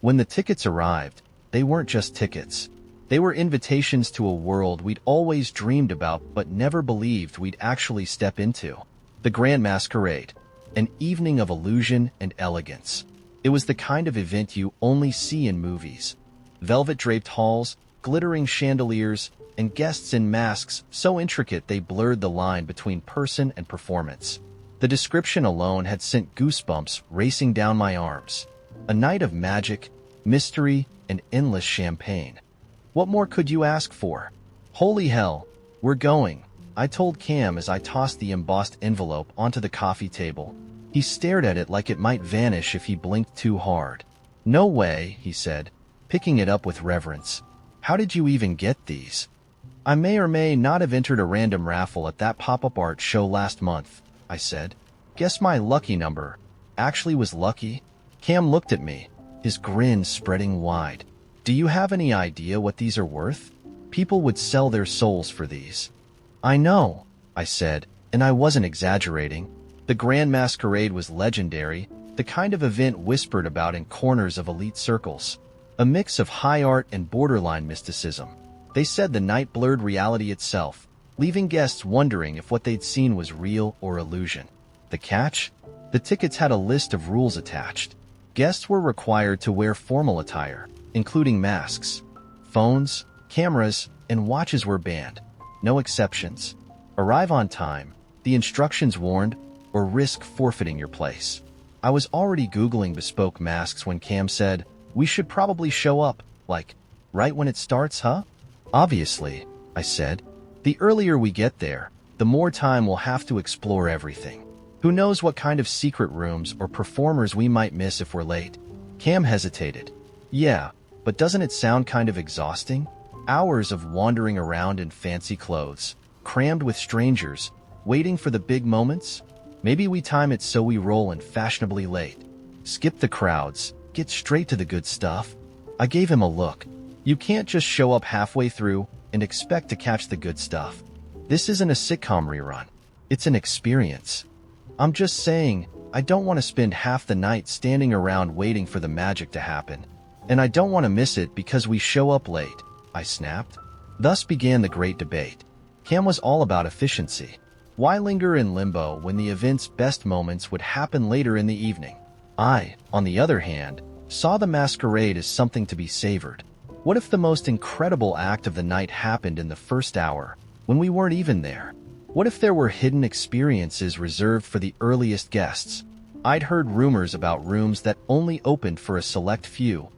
When the tickets arrived, they weren't just tickets. They were invitations to a world we'd always dreamed about but never believed we'd actually step into. The Grand Masquerade, an evening of illusion and elegance. It was the kind of event you only see in movies. Velvet-draped halls, glittering chandeliers, and guests in masks so intricate they blurred the line between person and performance. The description alone had sent goosebumps racing down my arms. A night of magic, mystery, and endless champagne. What more could you ask for? Holy hell, we're going, I told Cam as I tossed the embossed envelope onto the coffee table. He stared at it like it might vanish if he blinked too hard. No way, he said, picking it up with reverence. How did you even get these? I may or may not have entered a random raffle at that pop-up art show last month, I said. Guess my lucky number actually was lucky? Cam looked at me, his grin spreading wide. Do you have any idea what these are worth? People would sell their souls for these. I know, I said, and I wasn't exaggerating. The Grand Masquerade was legendary, the kind of event whispered about in corners of elite circles. A mix of high art and borderline mysticism. They said the night blurred reality itself, leaving guests wondering if what they'd seen was real or illusion. The catch? The tickets had a list of rules attached. Guests were required to wear formal attire, including masks. Phones, cameras, and watches were banned. No exceptions. Arrive on time, the instructions warned, or risk forfeiting your place. I was already Googling bespoke masks when Cam said, we should probably show up, like, right when it starts, huh? Obviously, I said. The earlier we get there, the more time we'll have to explore everything. Who knows what kind of secret rooms or performers we might miss if we're late? Cam hesitated. Yeah, but doesn't it sound kind of exhausting? Hours of wandering around in fancy clothes, crammed with strangers, waiting for the big moments? Maybe we time it so we roll in fashionably late. Skip the crowds, get straight to the good stuff. I gave him a look. You can't just show up halfway through and expect to catch the good stuff. This isn't a sitcom rerun. It's an experience. I'm just saying, I don't want to spend half the night standing around waiting for the magic to happen. And I don't want to miss it because we show up late, I snapped. Thus began the great debate. Cam was all about efficiency. Why linger in limbo when the event's best moments would happen later in the evening? I, on the other hand, saw the masquerade as something to be savored. What if the most incredible act of the night happened in the first hour, when we weren't even there? What if there were hidden experiences reserved for the earliest guests? I'd heard rumors about rooms that only opened for a select few,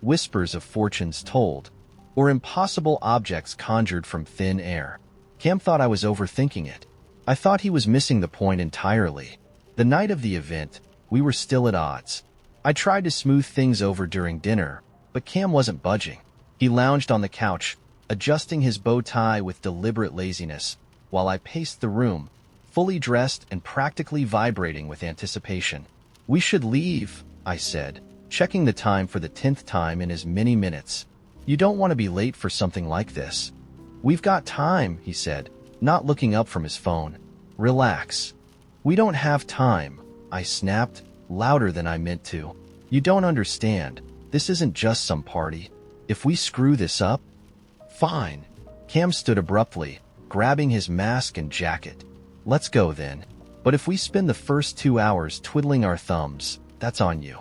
whispers of fortunes told, or impossible objects conjured from thin air. Cam thought I was overthinking it. I thought he was missing the point entirely. The night of the event, we were still at odds. I tried to smooth things over during dinner, but Cam wasn't budging. He lounged on the couch, adjusting his bow tie with deliberate laziness, while I paced the room, fully dressed and practically vibrating with anticipation. We should leave, I said, checking the time for the 10th time in as many minutes. You don't want to be late for something like this. We've got time, he said, not looking up from his phone. Relax. We don't have time, I snapped, louder than I meant to. You don't understand. This isn't just some party. If we screw this up... Fine. Cam stood abruptly, grabbing his mask and jacket. Let's go then. But if we spend the first 2 hours twiddling our thumbs, that's on you.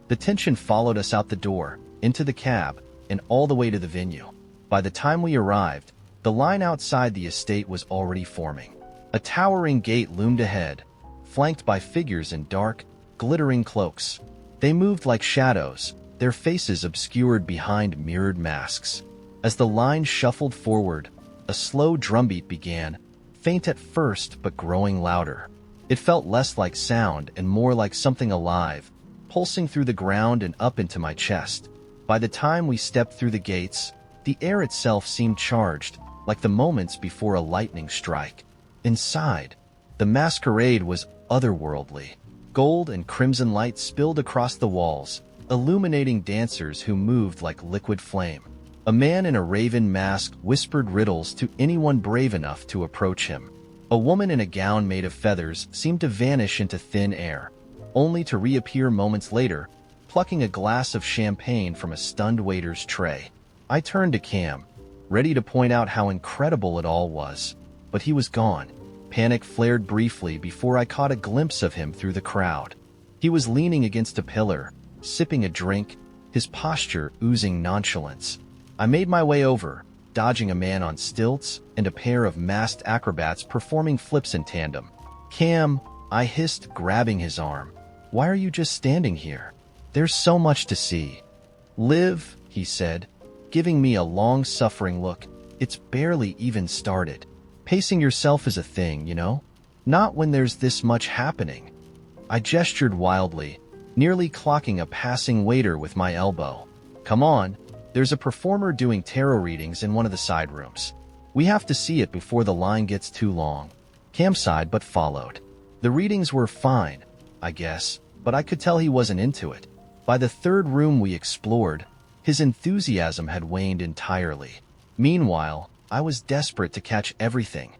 The tension followed us out the door, into the cab, and all the way to the venue. By the time we arrived, the line outside the estate was already forming. A towering gate loomed ahead, flanked by figures in dark, glittering cloaks. They moved like shadows, their faces obscured behind mirrored masks. As the line shuffled forward, a slow drumbeat began, faint at first but growing louder. It felt less like sound and more like something alive, pulsing through the ground and up into my chest. By the time we stepped through the gates, the air itself seemed charged, like the moments before a lightning strike. Inside, the masquerade was otherworldly. Gold and crimson light spilled across the walls, illuminating dancers who moved like liquid flame. A man in a raven mask whispered riddles to anyone brave enough to approach him. A woman in a gown made of feathers seemed to vanish into thin air, only to reappear moments later, plucking a glass of champagne from a stunned waiter's tray. I turned to Cam, ready to point out how incredible it all was. But he was gone. Panic flared briefly before I caught a glimpse of him through the crowd. He was leaning against a pillar, sipping a drink, his posture oozing nonchalance. I made my way over, dodging a man on stilts and a pair of masked acrobats performing flips in tandem. "Cam," I hissed, grabbing his arm. "Why are you just standing here? There's so much to see." "Live," he said, giving me a long-suffering look. "It's barely even started. Pacing yourself is a thing, you know? Not when there's this much happening." I gestured wildly, nearly clocking a passing waiter with my elbow. "Come on, there's a performer doing tarot readings in one of the side rooms. We have to see it before the line gets too long." Cam sighed but followed. The readings were fine, I guess, but I could tell he wasn't into it. By the third room we explored, his enthusiasm had waned entirely. Meanwhile, I was desperate to catch everything.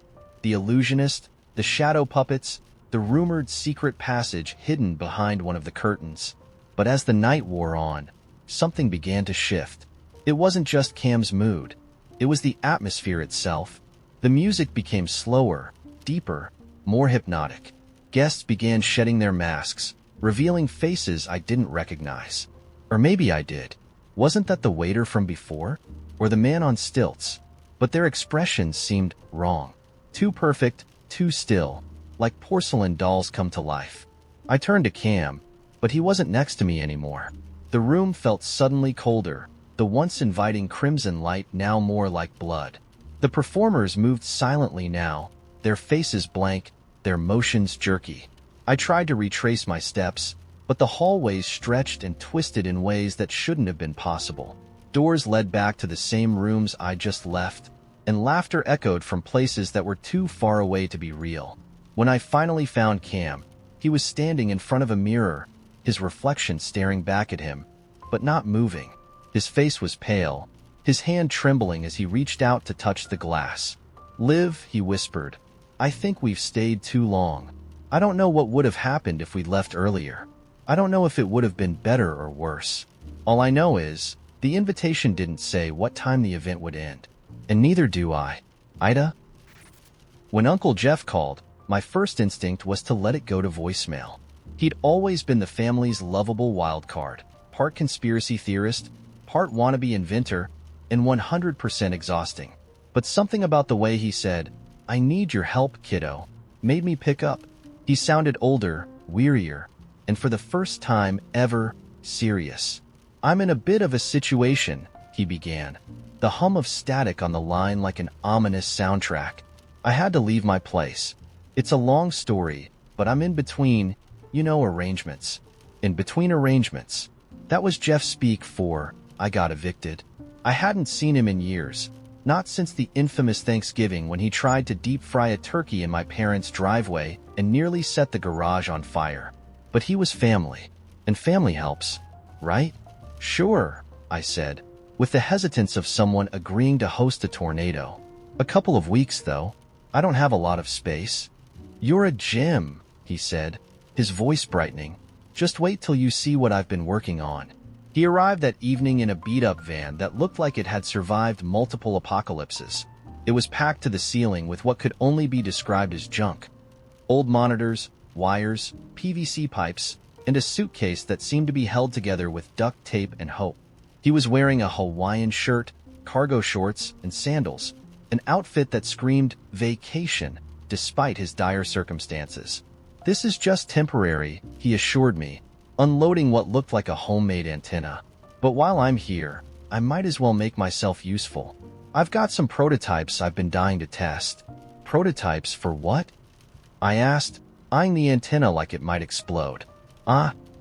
The illusionist, the shadow puppets, the rumored secret passage hidden behind one of the curtains. But as the night wore on, something began to shift. It wasn't just Cam's mood. It was the atmosphere itself. The music became slower, deeper, more hypnotic. Guests began shedding their masks, revealing faces I didn't recognize. Or maybe I did. Wasn't that the waiter from before? Or the man on stilts? But their expressions seemed wrong. Too perfect, too still, like porcelain dolls come to life. I turned to Cam, but he wasn't next to me anymore. The room felt suddenly colder, the once inviting crimson light now more like blood. The performers moved silently now, their faces blank, their motions jerky. I tried to retrace my steps, but the hallways stretched and twisted in ways that shouldn't have been possible. Doors led back to the same rooms I just left, and laughter echoed from places that were too far away to be real. When I finally found Cam, he was standing in front of a mirror, his reflection staring back at him, but not moving. His face was pale, his hand trembling as he reached out to touch the glass. "Liv," he whispered, "I think we've stayed too long. I don't know what would have happened if we'd left earlier. I don't know if it would have been better or worse. All I know is, the invitation didn't say what time the event would end. And neither do I. AITA?" When Uncle Jeff called, my first instinct was to let it go to voicemail. He'd always been the family's lovable wild card, part conspiracy theorist, part wannabe inventor, and 100% exhausting. But something about the way he said, "I need your help, kiddo," made me pick up. He sounded older, wearier, and for the first time ever, serious. "I'm in a bit of a situation," he began, the hum of static on the line like an ominous soundtrack. "I had to leave my place. It's a long story, but I'm in between, arrangements. In between arrangements." That was Jeff speak for, I got evicted. I hadn't seen him in years, not since the infamous Thanksgiving when he tried to deep fry a turkey in my parents' driveway and nearly set the garage on fire. But he was family, and family helps, right? "Sure," I said, with the hesitance of someone agreeing to host a tornado. "A couple of weeks, though. I don't have a lot of space." "You're a gem," he said, his voice brightening. "Just wait till you see what I've been working on." He arrived that evening in a beat-up van that looked like it had survived multiple apocalypses. It was packed to the ceiling with what could only be described as junk. Old monitors, wires, PVC pipes, and a suitcase that seemed to be held together with duct tape and hope. He was wearing a Hawaiian shirt, cargo shorts, and sandals, an outfit that screamed vacation despite his dire circumstances. "This is just temporary," he assured me, unloading what looked like a homemade antenna. "But while I'm here, I might as well make myself useful. I've got some prototypes I've been dying to test." "Prototypes for what?" I asked, eyeing the antenna like it might explode.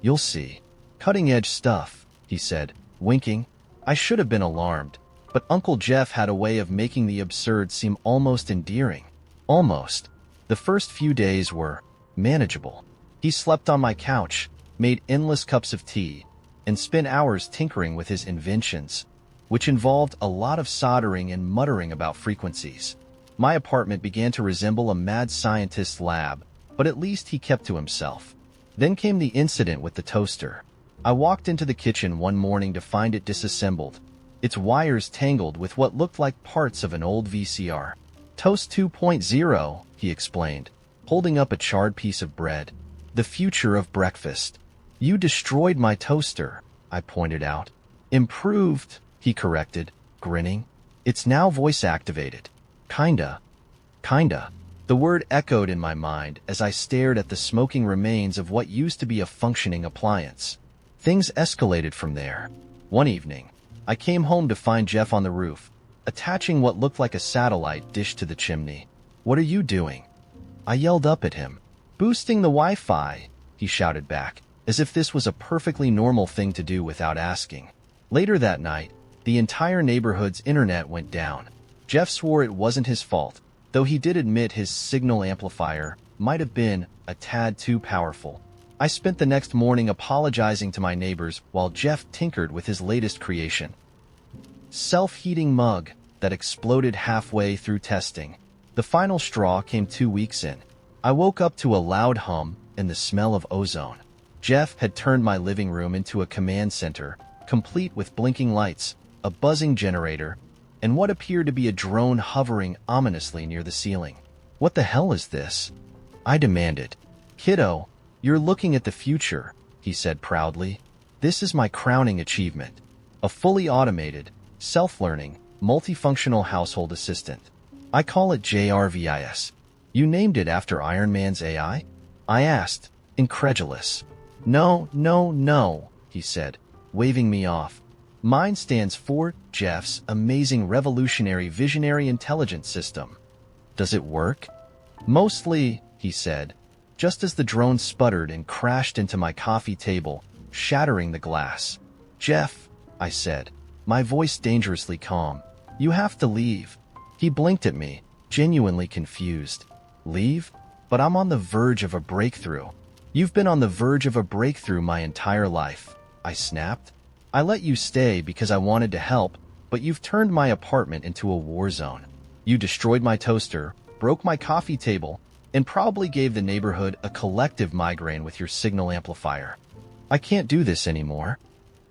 You'll see. Cutting-edge stuff," he said, winking. I should have been alarmed, but Uncle Jeff had a way of making the absurd seem almost endearing. Almost. The first few days were manageable. He slept on my couch, made endless cups of tea, and spent hours tinkering with his inventions, which involved a lot of soldering and muttering about frequencies. My apartment began to resemble a mad scientist's lab, but at least he kept to himself. Then came the incident with the toaster. I walked into the kitchen one morning to find it disassembled, its wires tangled with what looked like parts of an old VCR. Toast 2.0, he explained, holding up a charred piece of bread. The future of breakfast. You destroyed my toaster, I pointed out. Improved, he corrected, grinning. It's now voice-activated. Kinda. The word echoed in my mind as I stared at the smoking remains of what used to be a functioning appliance. Things escalated from there. One evening, I came home to find Jeff on the roof, attaching what looked like a satellite dish to the chimney. "What are you doing?" I yelled up at him. "Boosting the Wi-Fi," he shouted back, as if this was a perfectly normal thing to do without asking. Later that night, the entire neighborhood's internet went down. Jeff swore it wasn't his fault, though he did admit his signal amplifier might have been a tad too powerful. I spent the next morning apologizing to my neighbors while Jeff tinkered with his latest creation. Self-heating mug that exploded halfway through testing. The final straw came 2 weeks in. I woke up to a loud hum and the smell of ozone. Jeff had turned my living room into a command center, complete with blinking lights, a buzzing generator, and what appeared to be a drone hovering ominously near the ceiling. "What the hell is this?" I demanded. "Kiddo, you're looking at the future," he said proudly. "This is my crowning achievement. A fully automated, self-learning, multifunctional household assistant. I call it JRVIS. You named it after Iron Man's AI?" I asked, incredulous. No, he said, waving me off. "Mine stands for Jeff's Amazing Revolutionary Visionary Intelligence System." "Does it work?" "Mostly," he said, just as the drone sputtered and crashed into my coffee table, shattering the glass. "Jeff," I said, my voice dangerously calm, "you have to leave." He blinked at me, genuinely confused. "Leave? But I'm on the verge of a breakthrough." "You've been on the verge of a breakthrough my entire life," I snapped. "I let you stay because I wanted to help, but you've turned my apartment into a war zone. You destroyed my toaster, broke my coffee table, and probably gave the neighborhood a collective migraine with your signal amplifier. I can't do this anymore."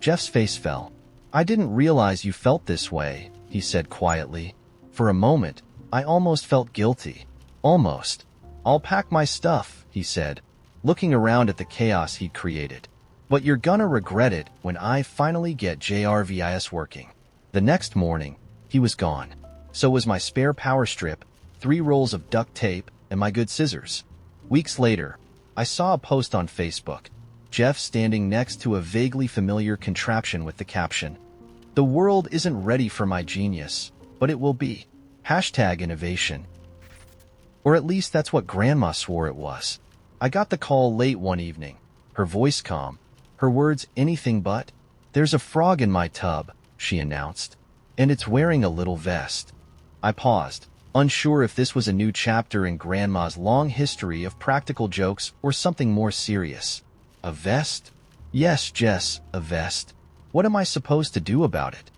Jeff's face fell. "I didn't realize you felt this way," he said quietly. For a moment, I almost felt guilty. Almost. "I'll pack my stuff," he said, looking around at the chaos he'd created. "But you're gonna regret it when I finally get JRVIS working." The next morning, he was gone. So was my spare power strip, 3 rolls of duct tape, and my good scissors. Weeks later, I saw a post on Facebook. Jeff standing next to a vaguely familiar contraption with the caption, "The world isn't ready for my genius, but it will be. #innovation. Or at least that's what Grandma swore it was. I got the call late one evening, her voice calm, her words anything but. "There's a frog in my tub," she announced, "and it's wearing a little vest." I paused, unsure if this was a new chapter in Grandma's long history of practical jokes or something more serious. "A vest?" "Yes, Jess, a vest. What am I supposed to do about it?"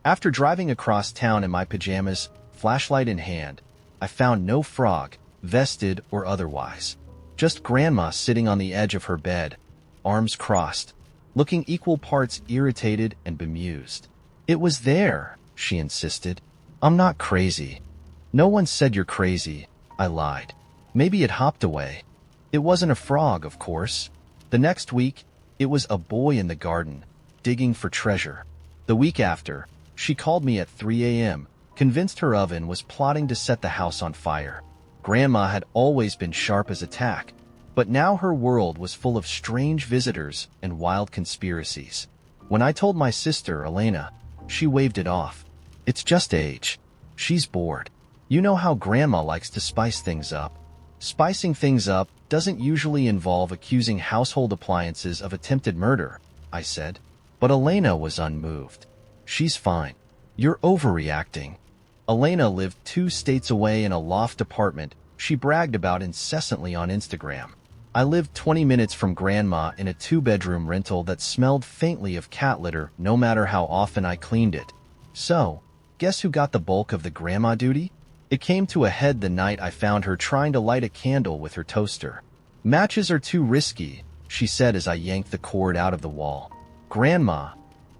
After driving across town in my pajamas, flashlight in hand, I found no frog, vested or otherwise. Just Grandma sitting on the edge of her bed, arms crossed, looking equal parts irritated and bemused. "It was there," she insisted. "I'm not crazy." "No one said you're crazy," I lied. "Maybe it hopped away." It wasn't a frog, of course. The next week, it was a boy in the garden, digging for treasure. The week after, she called me at 3 a.m., convinced her oven was plotting to set the house on fire. Grandma had always been sharp as a tack, but now her world was full of strange visitors and wild conspiracies. When I told my sister, Elena, she waved it off. "It's just age. She's bored. You know how Grandma likes to spice things up." "Spicing things up doesn't usually involve accusing household appliances of attempted murder," I said. But Elena was unmoved. "She's fine. You're overreacting." Elena lived 2 states away in a loft apartment she bragged about incessantly on Instagram. I lived 20 minutes from Grandma in a 2-bedroom rental that smelled faintly of cat litter no matter how often I cleaned it. So, guess who got the bulk of the grandma duty? It came to a head the night I found her trying to light a candle with her toaster. "Matches are too risky," she said as I yanked the cord out of the wall. Grandma,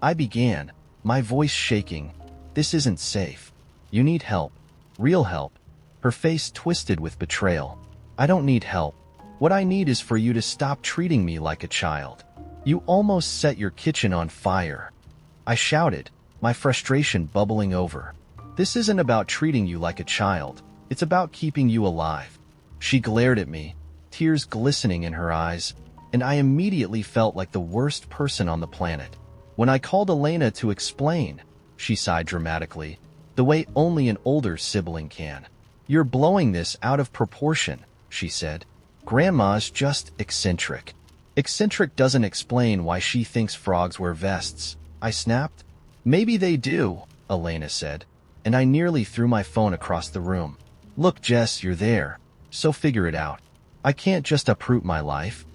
I began, my voice shaking. This isn't safe. You need help. Real help. Her face twisted with betrayal. I don't need help. What I need is for you to stop treating me like a child. You almost set your kitchen on fire. I shouted, my frustration bubbling over. This isn't about treating you like a child. It's about keeping you alive. She glared at me, tears glistening in her eyes, and I immediately felt like the worst person on the planet. When I called Elena to explain, she sighed dramatically, the way only an older sibling can. You're blowing this out of proportion, she said. Grandma's just eccentric. Eccentric doesn't explain why she thinks frogs wear vests, I snapped. Maybe they do, Elena said, and I nearly threw my phone across the room. Look, Jess, you're there, so figure it out. I can't just uproot my life.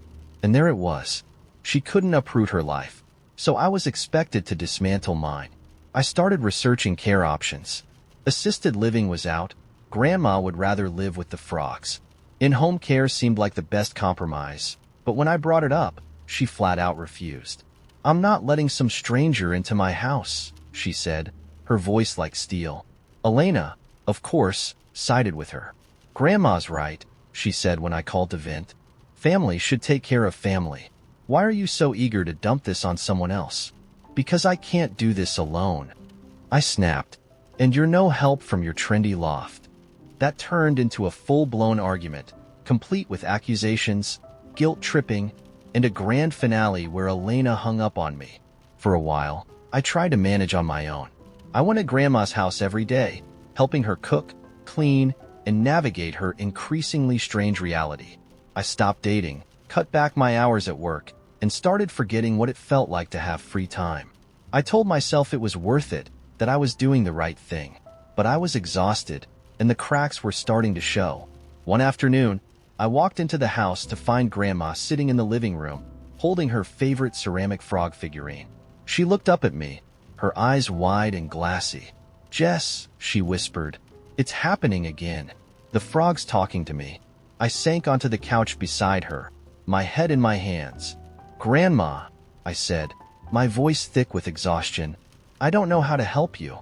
And there it was. She couldn't uproot her life, so I was expected to dismantle mine. I started researching care options. Assisted living was out. Grandma would rather live with the frogs. In-home care seemed like the best compromise, but when I brought it up, she flat out refused. I'm not letting some stranger into my house, she said, her voice like steel. Elena, of course, sided with her. Grandma's right, she said when I called to vent. Family should take care of family. Why are you so eager to dump this on someone else? Because I can't do this alone. I snapped. And you're no help from your trendy loft. That turned into a full-blown argument, complete with accusations, guilt-tripping, and a grand finale where Elena hung up on me. For a while, I tried to manage on my own. I went to Grandma's house every day, helping her cook, clean, and navigate her increasingly strange reality. I stopped dating, cut back my hours at work, and started forgetting what it felt like to have free time. I told myself it was worth it, that I was doing the right thing. But I was exhausted, and the cracks were starting to show. One afternoon, I walked into the house to find Grandma sitting in the living room, holding her favorite ceramic frog figurine. She looked up at me, her eyes wide and glassy. Jess, she whispered, it's happening again. The frog's talking to me. I sank onto the couch beside her, my head in my hands. Grandma, I said, my voice thick with exhaustion, I don't know how to help you.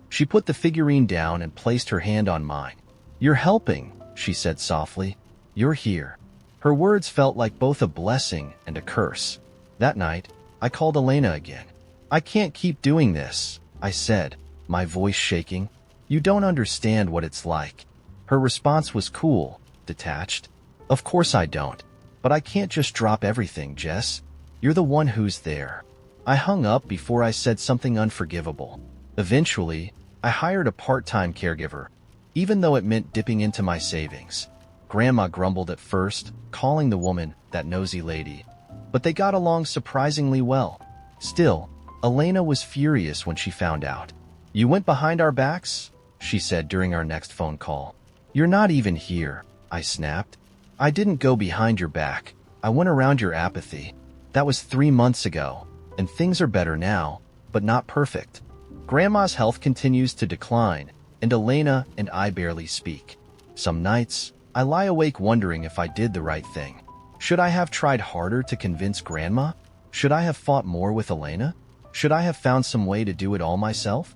She put the figurine down and placed her hand on mine. You're helping, she said softly. You're here. Her words felt like both a blessing and a curse. That night, I called Elena again. I can't keep doing this, I said, my voice shaking. You don't understand what it's like. Her response was cool, detached. Of course I don't. But I can't just drop everything, Jess. You're the one who's there. I hung up before I said something unforgivable. Eventually, I hired a part-time caregiver, even though it meant dipping into my savings. Grandma grumbled at first, calling the woman that nosy lady, but they got along surprisingly well. Still, Elena was furious when she found out. You went behind our backs? She said during our next phone call. You're not even here, I snapped. I didn't go behind your back. I went around your apathy. That was 3 months ago, and things are better now, but not perfect. Grandma's health continues to decline, and Elena and I barely speak. Some nights, I lie awake wondering if I did the right thing. Should I have tried harder to convince Grandma? Should I have fought more with Elena? Should I have found some way to do it all myself?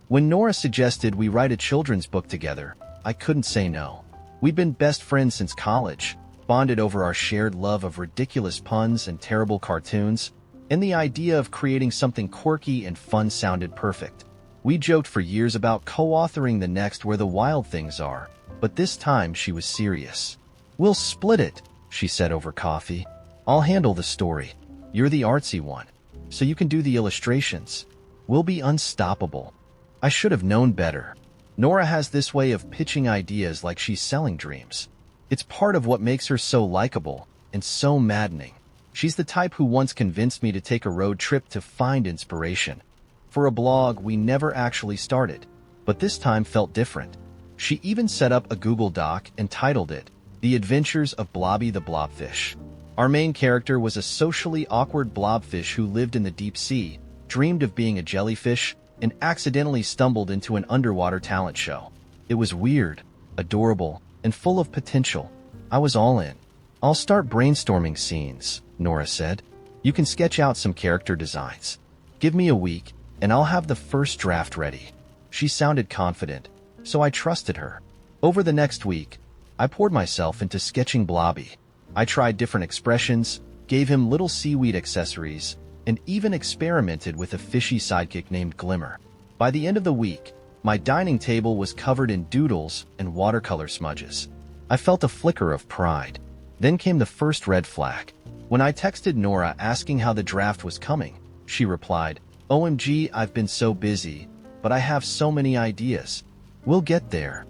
When Nora suggested we write a children's book together, I couldn't say no. We'd been best friends since college, bonded over our shared love of ridiculous puns and terrible cartoons, and the idea of creating something quirky and fun sounded perfect. We joked for years about co-authoring the next Where the Wild Things Are, but this time she was serious. We'll split it, she said over coffee. I'll handle the story. You're the artsy one, so you can do the illustrations. We'll be unstoppable. I should have known better. Nora has this way of pitching ideas like she's selling dreams. It's part of what makes her so likable and so maddening. She's the type who once convinced me to take a road trip to find inspiration. For a blog we never actually started, but this time felt different. She even set up a Google Doc and titled it, The Adventures of Blobby the Blobfish. Our main character was a socially awkward blobfish who lived in the deep sea, dreamed of being a jellyfish, and accidentally stumbled into an underwater talent show. It was weird, adorable, and full of potential. I was all in. I'll start brainstorming scenes, Nora said. You can sketch out some character designs. Give me a week, and I'll have the first draft ready. She sounded confident, so I trusted her. Over the next week, I poured myself into sketching Blobby. I tried different expressions, gave him little seaweed accessories, and even experimented with a fishy sidekick named Glimmer. By the end of the week, my dining table was covered in doodles and watercolor smudges. I felt a flicker of pride. Then came the first red flag. When I texted Nora asking how the draft was coming, she replied, "OMG, I've been so busy, but I have so many ideas. We'll get there."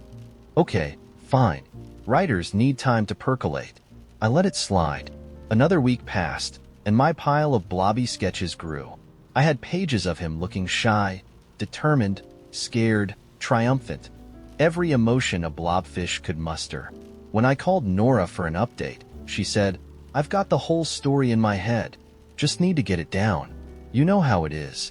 Okay, fine. Writers need time to percolate. I let it slide. Another week passed, and my pile of Blobby sketches grew. I had pages of him looking shy, determined, scared, triumphant. Every emotion a blobfish could muster. When I called Nora for an update, she said, "I've got the whole story in my head. Just need to get it down. You know how it is."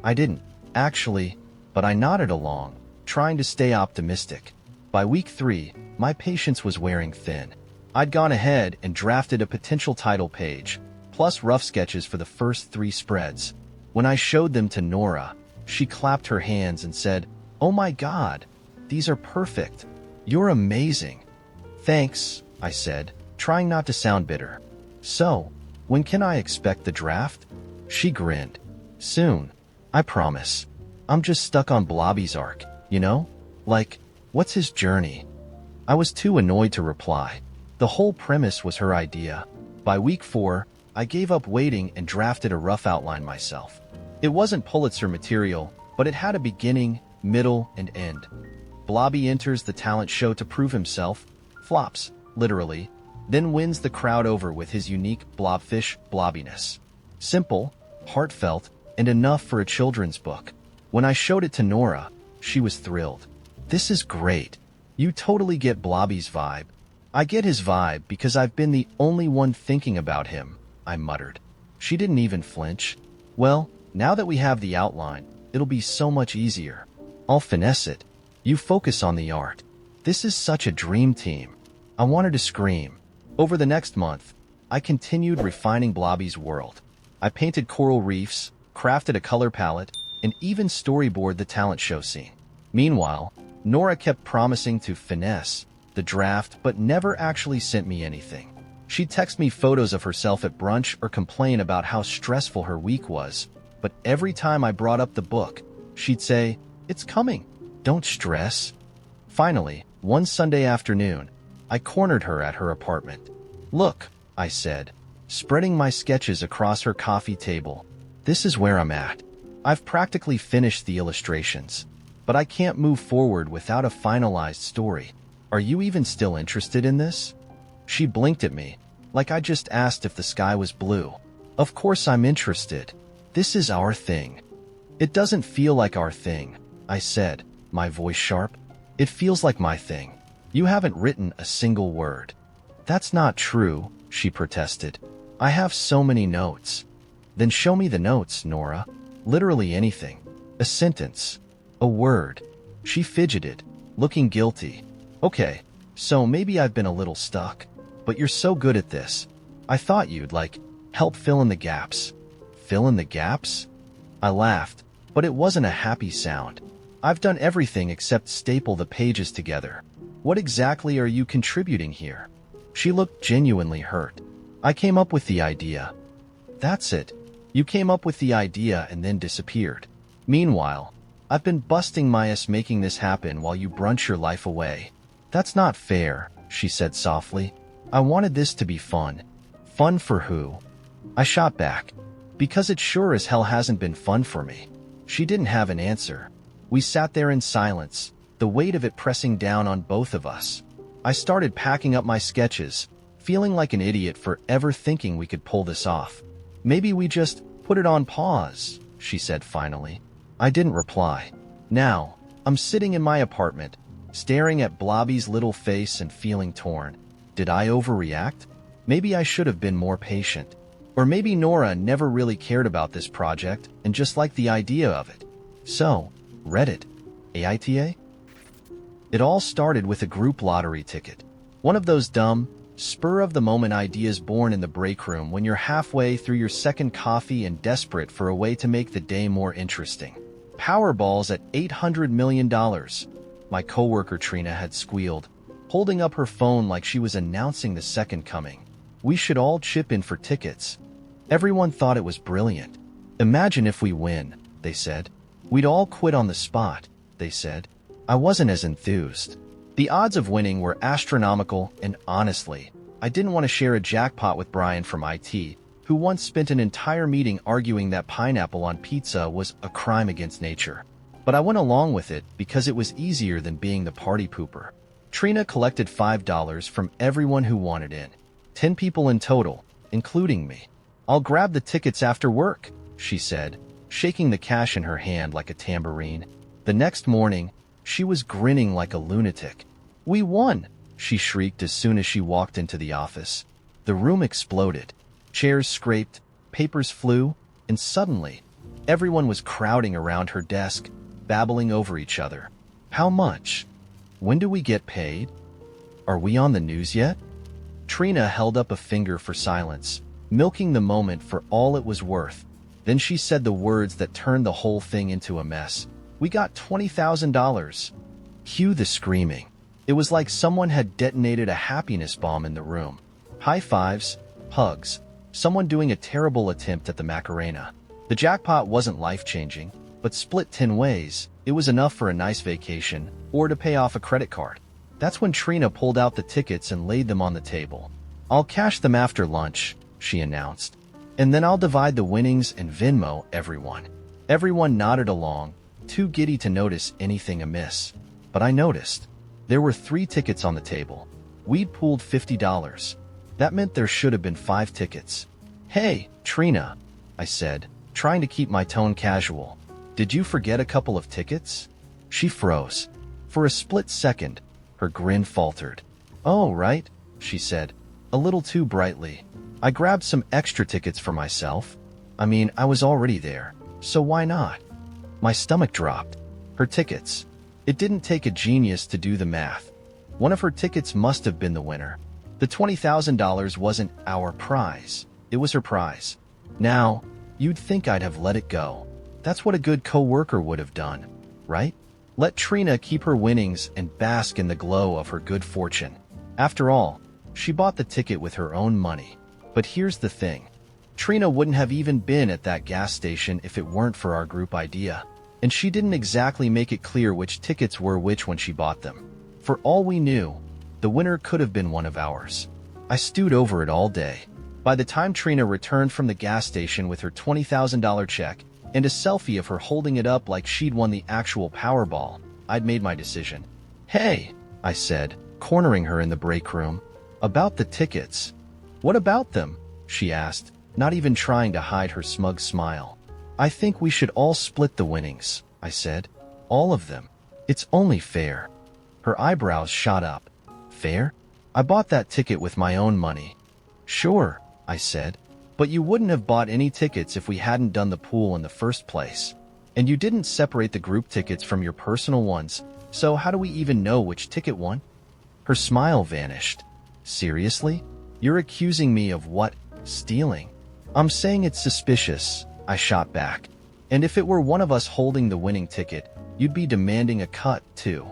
I didn't, actually, but I nodded along, trying to stay optimistic. By week 3, my patience was wearing thin. I'd gone ahead and drafted a potential title page, plus rough sketches for the first 3 spreads. When I showed them to Nora, she clapped her hands and said, "Oh my God, these are perfect. You're amazing." "Thanks," I said, trying not to sound bitter. "So, when can I expect the draft?" She grinned. "Soon, I promise. I'm just stuck on Blobby's arc, you know? Like, what's his journey?" I was too annoyed to reply. The whole premise was her idea. By week 4, I gave up waiting and drafted a rough outline myself. It wasn't Pulitzer material, but it had a beginning, middle, and end. Blobby enters the talent show to prove himself, flops, literally, then wins the crowd over with his unique blobfish blobbiness. Simple, heartfelt, and enough for a children's book. When I showed it to Nora, she was thrilled. "This is great. You totally get Blobby's vibe." "I get his vibe because I've been the only one thinking about him," I muttered. She didn't even flinch. "Well, now that we have the outline, it'll be so much easier. I'll finesse it. You focus on the art. This is such a dream team." I wanted to scream. Over the next month, I continued refining Blobby's world. I painted coral reefs, crafted a color palette, and even storyboarded the talent show scene. Meanwhile, Nora kept promising to finesse the draft but never actually sent me anything. She'd text me photos of herself at brunch or complain about how stressful her week was, but every time I brought up the book, she'd say, "It's coming. Don't stress." Finally, one Sunday afternoon, I cornered her at her apartment. "Look," I said, spreading my sketches across her coffee table. "This is where I'm at. I've practically finished the illustrations, but I can't move forward without a finalized story. Are you even still interested in this?" She blinked at me, like I just asked if the sky was blue. "Of course I'm interested. This is our thing." "It doesn't feel like our thing," I said, my voice sharp. "It feels like my thing. You haven't written a single word." "That's not true," she protested. "I have so many notes." "Then show me the notes, Nora. Literally anything. A sentence. A word." She fidgeted, looking guilty. "Okay, so maybe I've been a little stuck, but you're so good at this. I thought you'd, help fill in the gaps." "Fill in the gaps?" I laughed, but it wasn't a happy sound. "I've done everything except staple the pages together. What exactly are you contributing here?" She looked genuinely hurt. "I came up with the idea." "That's it. You came up with the idea and then disappeared. Meanwhile, I've been busting my ass making this happen while you brunch your life away." "That's not fair," she said softly. "I wanted this to be fun." "Fun for who?" I shot back. "Because it sure as hell hasn't been fun for me." She didn't have an answer. We sat there in silence, the weight of it pressing down on both of us. I started packing up my sketches, feeling like an idiot for ever thinking we could pull this off. "Maybe we just put it on pause," she said finally. I didn't reply. Now, I'm sitting in my apartment, staring at Blobby's little face and feeling torn. Did I overreact? Maybe I should have been more patient. Or maybe Nora never really cared about this project and just liked the idea of it. So, Reddit. AITA? It all started with a group lottery ticket. One of those dumb, Spur-of-the-moment ideas born in the break room when you're halfway through your second coffee and desperate for a way to make the day more interesting. Powerballs at $800 million. My coworker Trina had squealed, holding up her phone like she was announcing the second coming. We should all chip in for tickets. Everyone thought it was brilliant. Imagine if we win, they said. We'd all quit on the spot, they said. I wasn't as enthused. The odds of winning were astronomical, and honestly, I didn't want to share a jackpot with Brian from IT, who once spent an entire meeting arguing that pineapple on pizza was a crime against nature. But I went along with it because it was easier than being the party pooper. Trina collected $5 from everyone who wanted in. 10 people in total, including me. I'll grab the tickets after work, she said, shaking the cash in her hand like a tambourine. The next morning, she was grinning like a lunatic. We won, she shrieked as soon as she walked into the office. The room exploded. Chairs scraped, papers flew, and suddenly, everyone was crowding around her desk, babbling over each other. How much? When do we get paid? Are we on the news yet? Trina held up a finger for silence, milking the moment for all it was worth. Then she said the words that turned the whole thing into a mess. We got $20,000. Cue the screaming. It was like someone had detonated a happiness bomb in the room. High fives, hugs, someone doing a terrible attempt at the Macarena. The jackpot wasn't life-changing, but split 10 ways, it was enough for a nice vacation or to pay off a credit card. That's when Trina pulled out the tickets and laid them on the table. I'll cash them after lunch, she announced. And then I'll divide the winnings and Venmo everyone. Everyone nodded along, too giddy to notice anything amiss. But I noticed. There were 3 tickets on the table. We'd pooled $50. That meant there should have been 5 tickets. Hey, Trina, I said, trying to keep my tone casual. Did you forget a couple of tickets? She froze. For a split second, her grin faltered. Oh, right, she said, a little too brightly. I grabbed some extra tickets for myself. I mean, I was already there, so why not? My stomach dropped. Her tickets. It didn't take a genius to do the math. One of her tickets must have been the winner. The $20,000 wasn't our prize. It was her prize. Now, you'd think I'd have let it go. That's what a good coworker would have done, right? Let Trina keep her winnings and bask in the glow of her good fortune. After all, she bought the ticket with her own money. But here's the thing. Trina wouldn't have even been at that gas station if it weren't for our group idea. And she didn't exactly make it clear which tickets were which when she bought them. For all we knew, the winner could have been one of ours. I stewed over it all day. By the time Trina returned from the gas station with her $20,000 check and a selfie of her holding it up like she'd won the actual Powerball, I'd made my decision. Hey, I said, cornering her in the break room. About the tickets. What about them? She asked, not even trying to hide her smug smile. I think we should all split the winnings, I said. All of them. It's only fair. Her eyebrows shot up. Fair? I bought that ticket with my own money. Sure, I said. But you wouldn't have bought any tickets if we hadn't done the pool in the first place. And you didn't separate the group tickets from your personal ones, so how do we even know which ticket won? Her smile vanished. Seriously? You're accusing me of what? Stealing? I'm saying it's suspicious, I shot back. And if it were one of us holding the winning ticket, you'd be demanding a cut, too.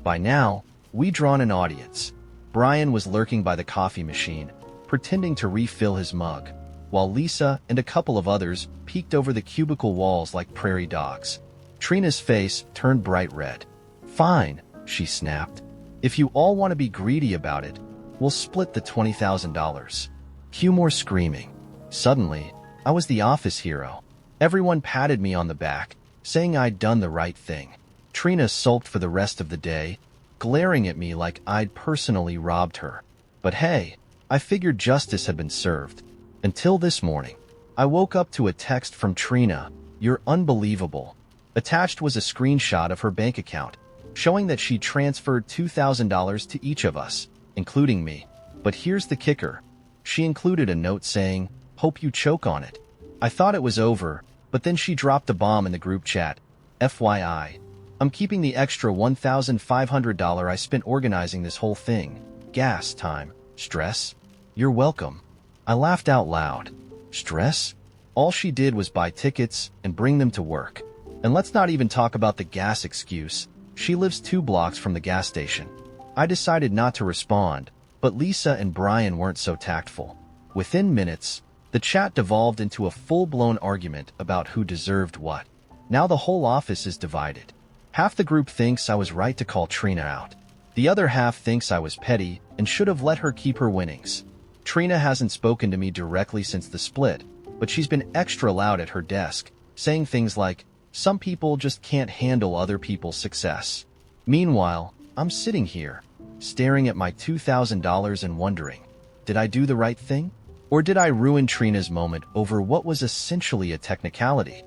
By now, we'd drawn an audience. Brian was lurking by the coffee machine, pretending to refill his mug, while Lisa and a couple of others peeked over the cubicle walls like prairie dogs. Trina's face turned bright red. Fine, she snapped. If you all want to be greedy about it, we'll split the $20,000. Cue more screaming. Suddenly, I was the office hero. Everyone patted me on the back, saying I'd done the right thing. Trina sulked for the rest of the day, glaring at me like I'd personally robbed her. But hey, I figured justice had been served. Until this morning, I woke up to a text from Trina. You're unbelievable. Attached was a screenshot of her bank account, showing that she transferred $2,000 to each of us, including me. But here's the kicker. She included a note saying, "Hope you choke on it." I thought it was over, but then she dropped a bomb in the group chat. FYI, I'm keeping the extra $1,500 I spent organizing this whole thing. Gas time. Stress? You're welcome. I laughed out loud. Stress? All she did was buy tickets and bring them to work. And let's not even talk about the gas excuse. She lives 2 blocks from the gas station. I decided not to respond, but Lisa and Brian weren't so tactful. Within minutes, the chat devolved into a full-blown argument about who deserved what. Now the whole office is divided. Half the group thinks I was right to call Trina out. The other half thinks I was petty and should have let her keep her winnings. Trina hasn't spoken to me directly since the split, but she's been extra loud at her desk, saying things like, "Some people just can't handle other people's success." Meanwhile, I'm sitting here, staring at my $2,000 and wondering, did I do the right thing? Or did I ruin Trina's moment over what was essentially a technicality?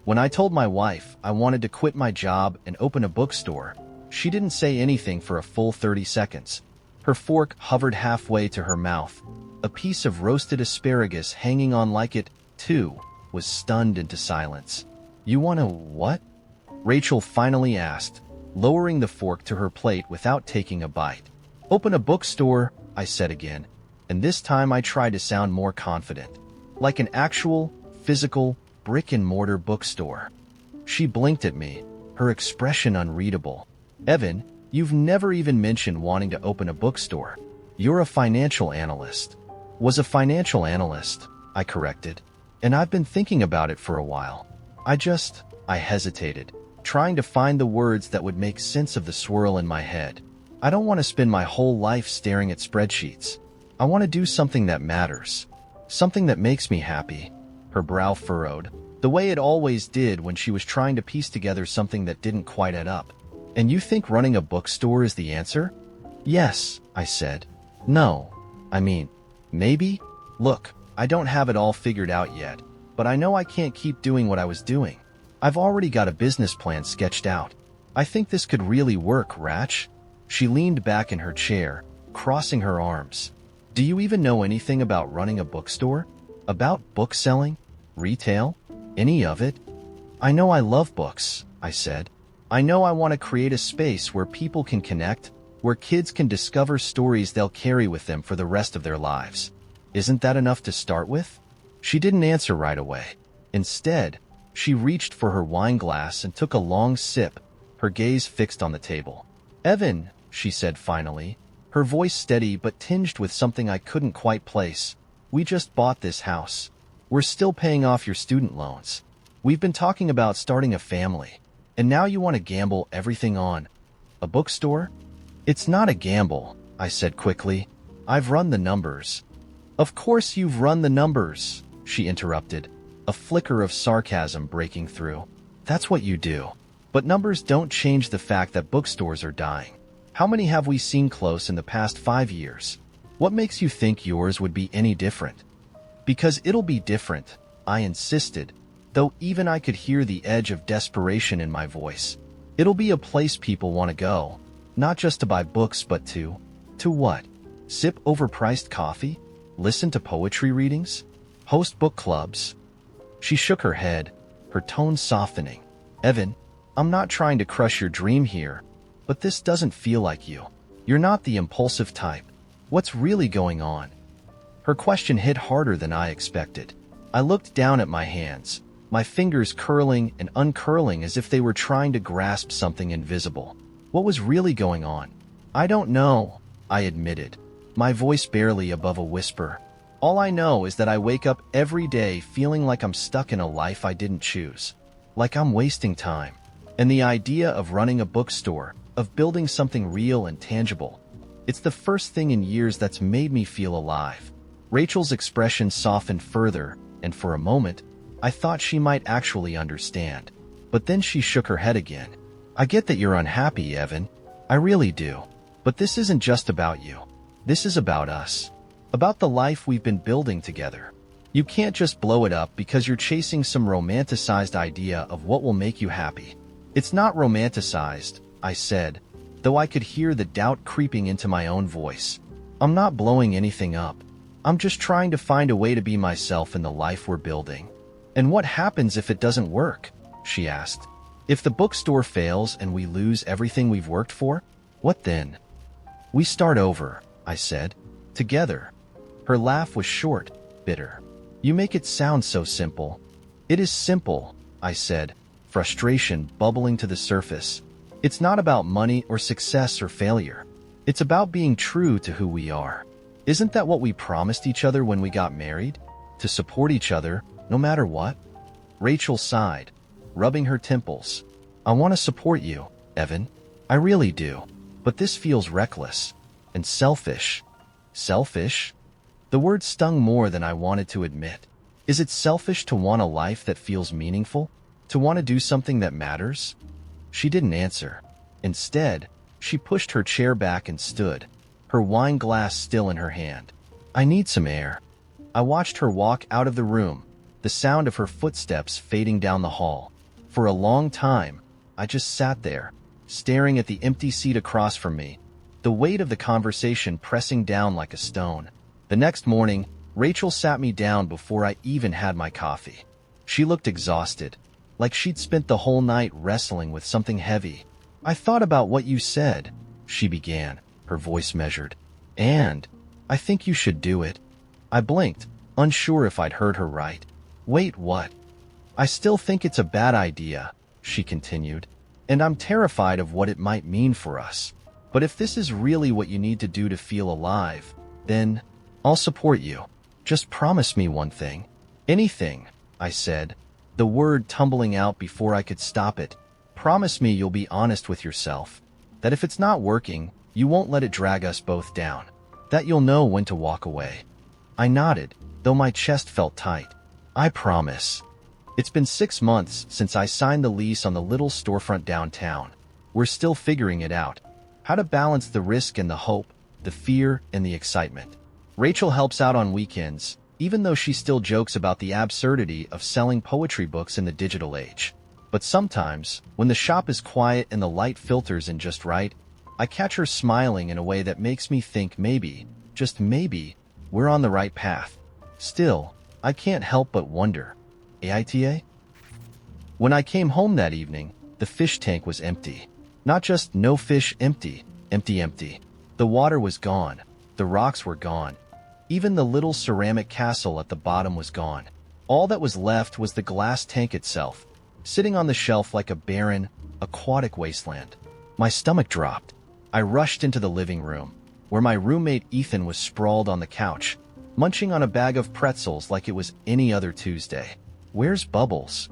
When I told my wife I wanted to quit my job and open a bookstore, she didn't say anything for a full 30 seconds. Her fork hovered halfway to her mouth. A piece of roasted asparagus hanging on like it, too, was stunned into silence. "You want to what?" Rachel finally asked, lowering the fork to her plate without taking a bite. "Open a bookstore," I said again, and this time I tried to sound more confident. "Like an actual, physical, brick-and-mortar bookstore." She blinked at me, her expression unreadable. "Evan, you've never even mentioned wanting to open a bookstore. You're a financial analyst." "Was a financial analyst," I corrected, "and I've been thinking about it for a while. I hesitated, trying to find the words that would make sense of the swirl in my head. I don't want to spend my whole life staring at spreadsheets. I want to do something that matters. Something that makes me happy." Her brow furrowed, the way it always did when she was trying to piece together something that didn't quite add up. "And you think running a bookstore is the answer?" "Yes," I said. "No. I mean, maybe? Look, I don't have it all figured out yet, but I know I can't keep doing what I was doing. I've already got a business plan sketched out. I think this could really work, Rach." She leaned back in her chair, crossing her arms. "Do you even know anything about running a bookstore? About book selling? Retail? Any of it?" "I know I love books," I said. "I know I want to create a space where people can connect, where kids can discover stories they'll carry with them for the rest of their lives. Isn't that enough to start with?" She didn't answer right away. Instead, she reached for her wine glass and took a long sip, her gaze fixed on the table. "Evan," she said finally, her voice steady but tinged with something I couldn't quite place, "we just bought this house. We're still paying off your student loans. We've been talking about starting a family, and now you want to gamble everything on a bookstore?" "It's not a gamble," I said quickly. "I've run the numbers." "Of course you've run the numbers," she interrupted, a flicker of sarcasm breaking through. "That's what you do. But numbers don't change the fact that bookstores are dying. How many have we seen close in the past 5 years? What makes you think yours would be any different?" "Because it'll be different," I insisted, though even I could hear the edge of desperation in my voice. "It'll be a place people want to go, not just to buy books but to what? Sip overpriced coffee? Listen to poetry readings? Host book clubs?" She shook her head, her tone softening. "Evan, I'm not trying to crush your dream here, but this doesn't feel like you. You're not the impulsive type. What's really going on?" Her question hit harder than I expected. I looked down at my hands, my fingers curling and uncurling as if they were trying to grasp something invisible. What was really going on? "I don't know," I admitted, my voice barely above a whisper. "All I know is that I wake up every day feeling like I'm stuck in a life I didn't choose, like I'm wasting time. And the idea of running a bookstore, of building something real and tangible, it's the first thing in years that's made me feel alive." Rachel's expression softened further, and for a moment, I thought she might actually understand. But then she shook her head again. "I get that you're unhappy, Evan. I really do. But this isn't just about you. This is about us. About the life we've been building together. You can't just blow it up because you're chasing some romanticized idea of what will make you happy." "It's not romanticized," I said, though I could hear the doubt creeping into my own voice. "I'm not blowing anything up. I'm just trying to find a way to be myself in the life we're building." "And what happens if it doesn't work?" she asked. "If the bookstore fails and we lose everything we've worked for, what then?" "We start over," I said. Together. Her laugh was short, bitter. You make it sound so simple. It is simple, I said, frustration bubbling to the surface. It's not about money or success or failure. It's about being true to who we are. Isn't that what we promised each other when we got married? To support each other, no matter what? Rachel sighed, rubbing her temples. I want to support you, Evan. I really do. But this feels reckless. And selfish. Selfish? The word stung more than I wanted to admit. Is it selfish to want a life that feels meaningful? To want to do something that matters? She didn't answer. Instead, she pushed her chair back and stood, her wine glass still in her hand. I need some air. I watched her walk out of the room, the sound of her footsteps fading down the hall. For a long time, I just sat there, staring at the empty seat across from me, the weight of the conversation pressing down like a stone. The next morning, Rachel sat me down before I even had my coffee. She looked exhausted, like she'd spent the whole night wrestling with something heavy. I thought about what you said, she began, her voice measured. And I think you should do it. I blinked, unsure if I'd heard her right. Wait, what? I still think it's a bad idea, she continued, and I'm terrified of what it might mean for us. But if this is really what you need to do to feel alive, then I'll support you. Just promise me one thing. Anything, I said, the word tumbling out before I could stop it. Promise me you'll be honest with yourself. That if it's not working, you won't let it drag us both down. That you'll know when to walk away. I nodded, though my chest felt tight. I promise. It's been 6 months since I signed the lease on the little storefront downtown. We're still figuring it out. How to balance the risk and the hope, the fear and the excitement. Rachel helps out on weekends, even though she still jokes about the absurdity of selling poetry books in the digital age. But sometimes, when the shop is quiet and the light filters in just right, I catch her smiling in a way that makes me think maybe, just maybe, we're on the right path. Still, I can't help but wonder. AITA? When I came home that evening, the fish tank was empty. Not just no fish, empty, empty. The water was gone. The rocks were gone. Even the little ceramic castle at the bottom was gone. All that was left was the glass tank itself, sitting on the shelf like a barren, aquatic wasteland. My stomach dropped. I rushed into the living room, where my roommate Ethan was sprawled on the couch, munching on a bag of pretzels like it was any other Tuesday. Where's Bubbles?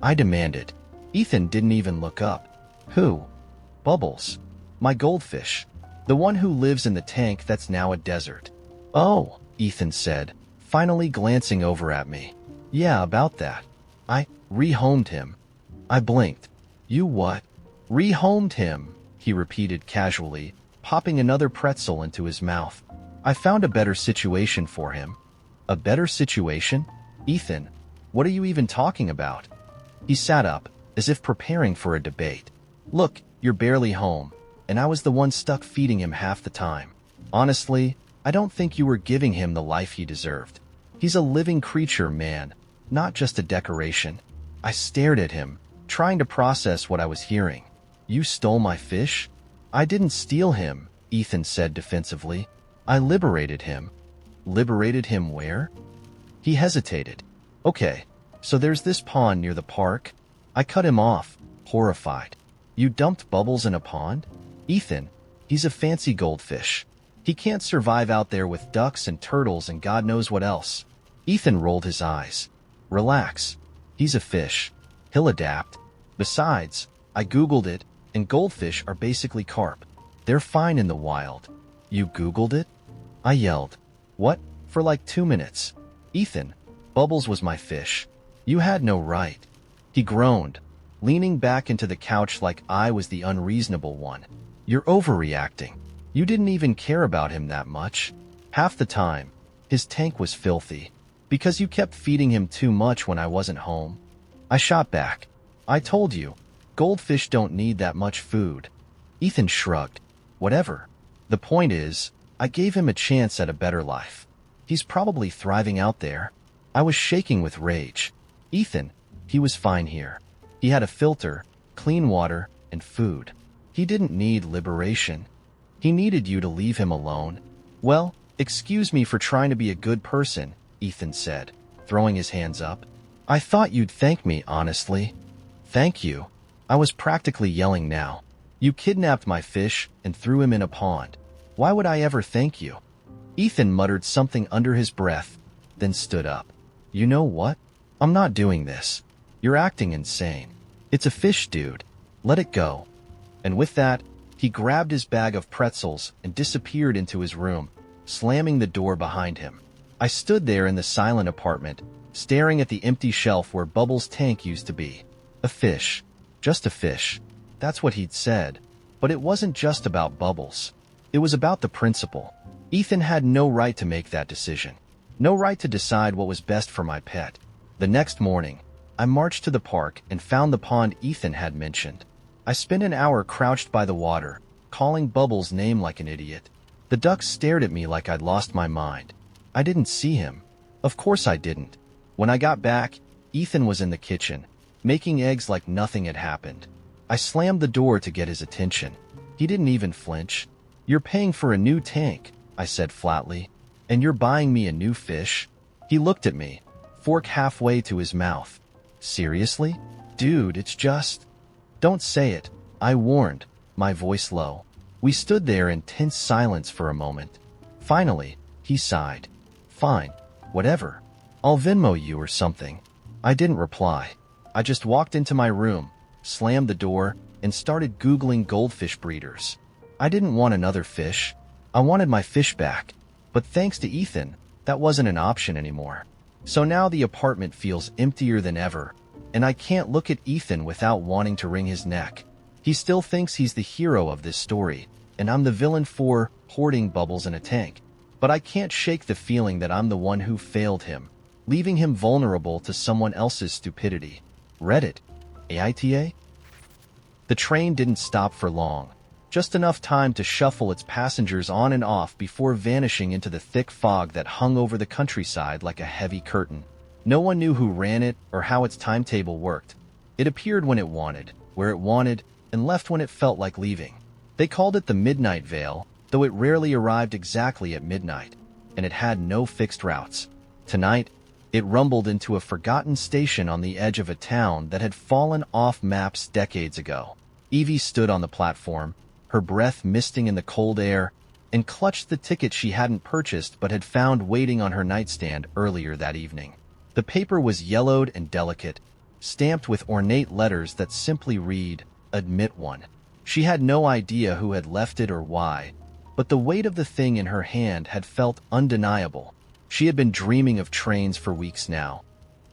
I demanded. Ethan didn't even look up. Who? Bubbles. My goldfish. The one who lives in the tank that's now a desert. Oh, Ethan said, finally glancing over at me. Yeah, about that. I rehomed him. I blinked. You what? Rehomed him, he repeated casually, popping another pretzel into his mouth. I found a better situation for him. A better situation? Ethan, what are you even talking about? He sat up, as if preparing for a debate. Look, you're barely home, and I was the one stuck feeding him half the time. Honestly, I don't think you were giving him the life he deserved. He's a living creature, man, not just a decoration. I stared at him, trying to process what I was hearing. You stole my fish? I didn't steal him, Ethan said defensively. I liberated him. Liberated him where? He hesitated. Okay, so there's this pond near the park. I cut him off, horrified. You dumped Bubbles in a pond? Ethan, he's a fancy goldfish. He can't survive out there with ducks and turtles and God knows what else. Ethan rolled his eyes. Relax. He's a fish. He'll adapt. Besides, I Googled it, and goldfish are basically carp. They're fine in the wild. You Googled it? I yelled. What? For like 2 minutes. Ethan, Bubbles was my fish. You had no right. He groaned, leaning back into the couch like I was the unreasonable one. You're overreacting. You didn't even care about him that much. Half the time, his tank was filthy, because you kept feeding him too much when I wasn't home. I shot back. I told you, goldfish don't need that much food. Ethan shrugged. Whatever. The point is, I gave him a chance at a better life. He's probably thriving out there. I was shaking with rage. Ethan, he was fine here. He had a filter, clean water, and food. He didn't need liberation. He needed you to leave him alone. Well, excuse me for trying to be a good person, Ethan said, throwing his hands up. I thought you'd thank me, honestly. Thank you. I was practically yelling now. You kidnapped my fish and threw him in a pond. Why would I ever thank you? Ethan muttered something under his breath, then stood up. You know what? I'm not doing this. You're acting insane. It's a fish, dude. Let it go. And with that, he grabbed his bag of pretzels and disappeared into his room, slamming the door behind him. I stood there in the silent apartment, staring at the empty shelf where Bubbles' tank used to be. A fish. Just a fish. That's what he'd said. But it wasn't just about Bubbles. It was about the principle. Ethan had no right to make that decision. No right to decide what was best for my pet. The next morning, I marched to the park and found the pond Ethan had mentioned. I spent an hour crouched by the water, calling Bubbles' name like an idiot. The ducks stared at me like I'd lost my mind. I didn't see him. Of course I didn't. When I got back, Ethan was in the kitchen, making eggs like nothing had happened. I slammed the door to get his attention. He didn't even flinch. You're paying for a new tank, I said flatly. And you're buying me a new fish? He looked at me, fork halfway to his mouth. Seriously? Dude, it's just... Don't say it, I warned, my voice low. We stood there in tense silence for a moment. Finally, he sighed. Fine, whatever. I'll Venmo you or something. I didn't reply. I just walked into my room, slammed the door, and started Googling goldfish breeders. I didn't want another fish. I wanted my fish back. But thanks to Ethan, that wasn't an option anymore. So now the apartment feels emptier than ever, and I can't look at Ethan without wanting to wring his neck. He still thinks he's the hero of this story, and I'm the villain for hoarding Bubbles in a tank. But I can't shake the feeling that I'm the one who failed him, leaving him vulnerable to someone else's stupidity. Reddit. AITA? The train didn't stop for long. Just enough time to shuffle its passengers on and off before vanishing into the thick fog that hung over the countryside like a heavy curtain. No one knew who ran it or how its timetable worked. It appeared when it wanted, where it wanted, and left when it felt like leaving. They called it the Midnight Veil, though it rarely arrived exactly at midnight, and it had no fixed routes. Tonight, it rumbled into a forgotten station on the edge of a town that had fallen off maps decades ago. Evie stood on the platform, her breath misting in the cold air, and clutched the ticket she hadn't purchased but had found waiting on her nightstand earlier that evening. The paper was yellowed and delicate, stamped with ornate letters that simply read, "Admit one." She had no idea who had left it or why, but the weight of the thing in her hand had felt undeniable. She had been dreaming of trains for weeks now.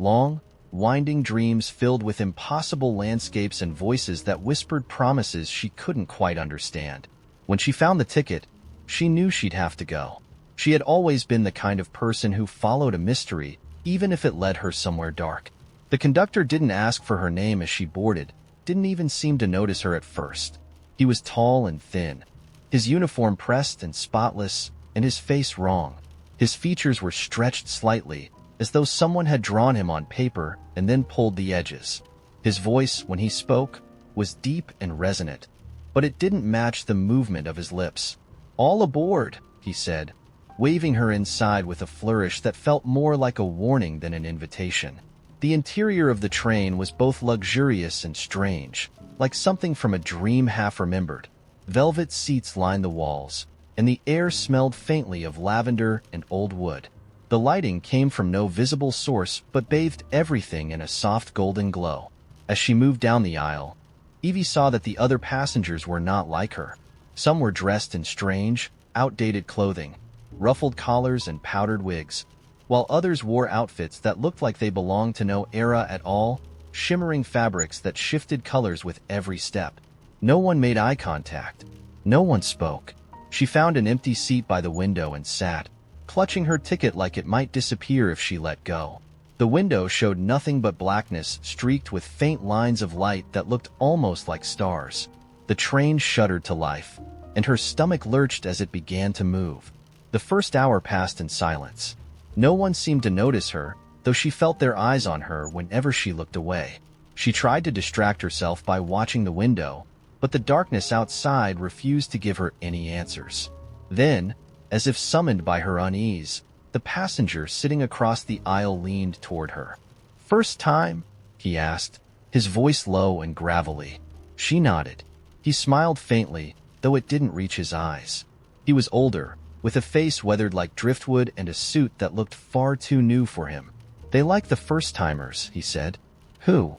Long, winding dreams filled with impossible landscapes and voices that whispered promises she couldn't quite understand. When she found the ticket, she knew she'd have to go. She had always been the kind of person who followed a mystery, even if it led her somewhere dark. The conductor didn't ask for her name as she boarded, didn't even seem to notice her at first. He was tall and thin, his uniform pressed and spotless, and his face wrong. His features were stretched slightly, as though someone had drawn him on paper and then pulled the edges. His voice, when he spoke, was deep and resonant, but it didn't match the movement of his lips. "All aboard," he said, waving her inside with a flourish that felt more like a warning than an invitation. The interior of the train was both luxurious and strange, like something from a dream half-remembered. Velvet seats lined the walls, and the air smelled faintly of lavender and old wood. The lighting came from no visible source but bathed everything in a soft golden glow. As she moved down the aisle, Evie saw that the other passengers were not like her. Some were dressed in strange, outdated clothing, ruffled collars and powdered wigs, while others wore outfits that looked like they belonged to no era at all, shimmering fabrics that shifted colors with every step. No one made eye contact. No one spoke. She found an empty seat by the window and sat, clutching her ticket like it might disappear if she let go. The window showed nothing but blackness streaked with faint lines of light that looked almost like stars. The train shuddered to life, and her stomach lurched as it began to move. The first hour passed in silence. No one seemed to notice her, though she felt their eyes on her whenever she looked away. She tried to distract herself by watching the window, but the darkness outside refused to give her any answers. Then, As if summoned by her unease, the passenger sitting across the aisle leaned toward her. "First time?" he asked, his voice low and gravelly. She nodded. He smiled faintly, though it didn't reach his eyes. He was older, with a face weathered like driftwood and a suit that looked far too new for him. "They like the first-timers," he said. "Who?"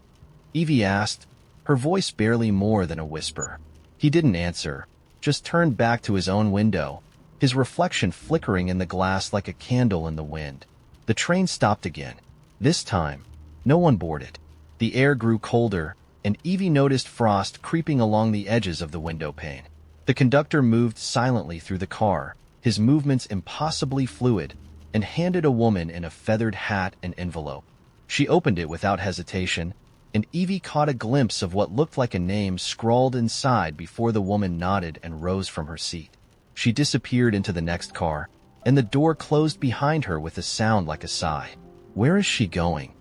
Evie asked, her voice barely more than a whisper. He didn't answer, just turned back to his own window, his reflection flickering in the glass like a candle in the wind. The train stopped again. This time, no one boarded. The air grew colder, and Evie noticed frost creeping along the edges of the window pane. The conductor moved silently through the car, his movements impossibly fluid, and handed a woman in a feathered hat an envelope. She opened it without hesitation, and Evie caught a glimpse of what looked like a name scrawled inside before the woman nodded and rose from her seat. She disappeared into the next car, and the door closed behind her with a sound like a sigh. "Where is she going?"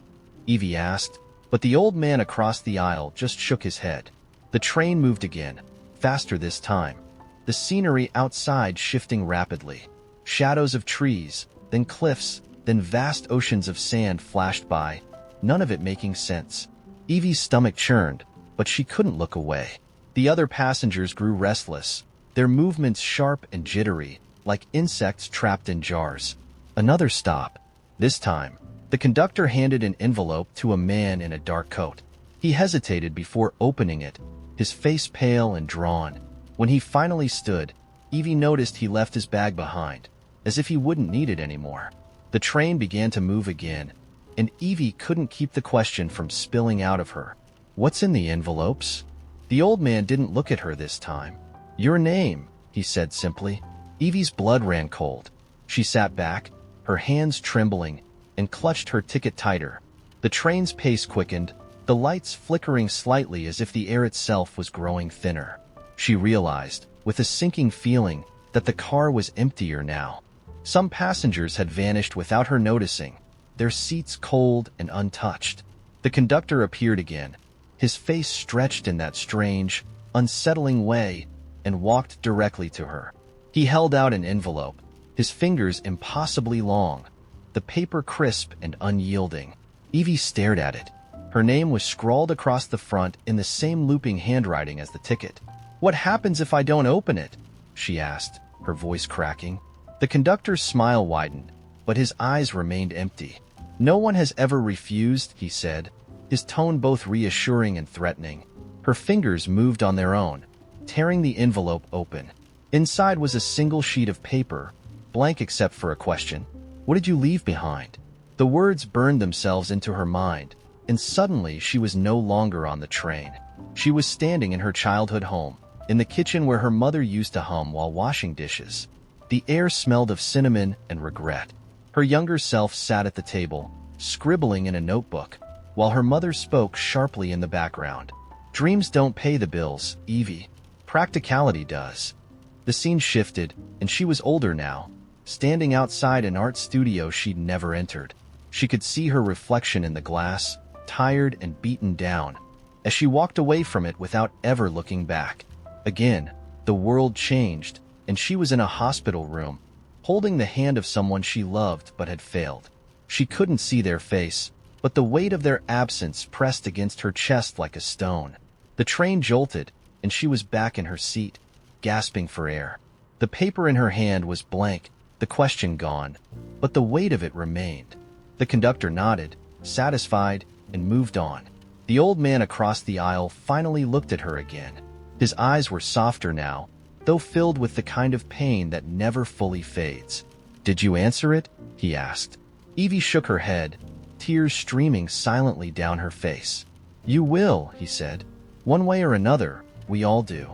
Evie asked, but the old man across the aisle just shook his head. The train moved again, faster this time, the scenery outside shifting rapidly. Shadows of trees, then cliffs, then vast oceans of sand flashed by, none of it making sense. Evie's stomach churned, but she couldn't look away. The other passengers grew restless, their movements sharp and jittery, like insects trapped in jars. Another stop. This time, the conductor handed an envelope to a man in a dark coat. He hesitated before opening it, his face pale and drawn. When he finally stood, Evie noticed he left his bag behind, as if he wouldn't need it anymore. The train began to move again, and Evie couldn't keep the question from spilling out of her. "What's in the envelopes?" The old man didn't look at her this time. "Your name," he said simply. Evie's blood ran cold. She sat back, her hands trembling, and clutched her ticket tighter. The train's pace quickened, the lights flickering slightly as if the air itself was growing thinner. She realized, with a sinking feeling, that the car was emptier now. Some passengers had vanished without her noticing, their seats cold and untouched. The conductor appeared again, his face stretched in that strange, unsettling way, and walked directly to her. He held out an envelope, his fingers impossibly long, the paper crisp and unyielding. Evie stared at it. Her name was scrawled across the front in the same looping handwriting as the ticket. "What happens if I don't open it?" she asked, her voice cracking. The conductor's smile widened, but his eyes remained empty. "No one has ever refused," he said, his tone both reassuring and threatening. Her fingers moved on their own, tearing the envelope open. Inside was a single sheet of paper, blank except for a question. "What did you leave behind?" The words burned themselves into her mind, and suddenly she was no longer on the train. She was standing in her childhood home, in the kitchen where her mother used to hum while washing dishes. The air smelled of cinnamon and regret. Her younger self sat at the table, scribbling in a notebook, while her mother spoke sharply in the background. "Dreams don't pay the bills, Evie. Practicality does." The scene shifted, and she was older now, standing outside an art studio she'd never entered. She could see her reflection in the glass, tired and beaten down, as she walked away from it without ever looking back. Again, the world changed, and she was in a hospital room, holding the hand of someone she loved but had failed. She couldn't see their face, but the weight of their absence pressed against her chest like a stone. The train jolted, and she was back in her seat, gasping for air. The paper in her hand was blank, the question gone, but the weight of it remained. The conductor nodded, satisfied, and moved on. The old man across the aisle finally looked at her again. His eyes were softer now, though filled with the kind of pain that never fully fades. "Did you answer it?" he asked. Evie shook her head, tears streaming silently down her face. "You will," he said. "One way or another, we all do."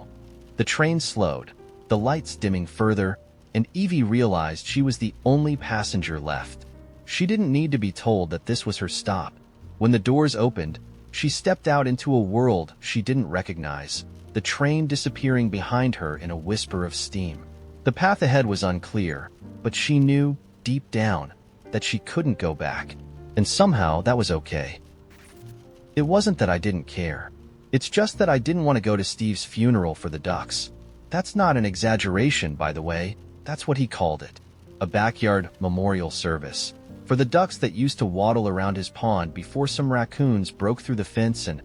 The train slowed, the lights dimming further, and Evie realized she was the only passenger left. She didn't need to be told that this was her stop. When the doors opened, she stepped out into a world she didn't recognize, the train disappearing behind her in a whisper of steam. The path ahead was unclear, but she knew, deep down, that she couldn't go back, and somehow that was okay. It wasn't that I didn't care. It's just that I didn't want to go to Steve's funeral for the ducks. That's not an exaggeration, by the way. That's what he called it. A backyard memorial service. For the ducks that used to waddle around his pond before some raccoons broke through the fence and,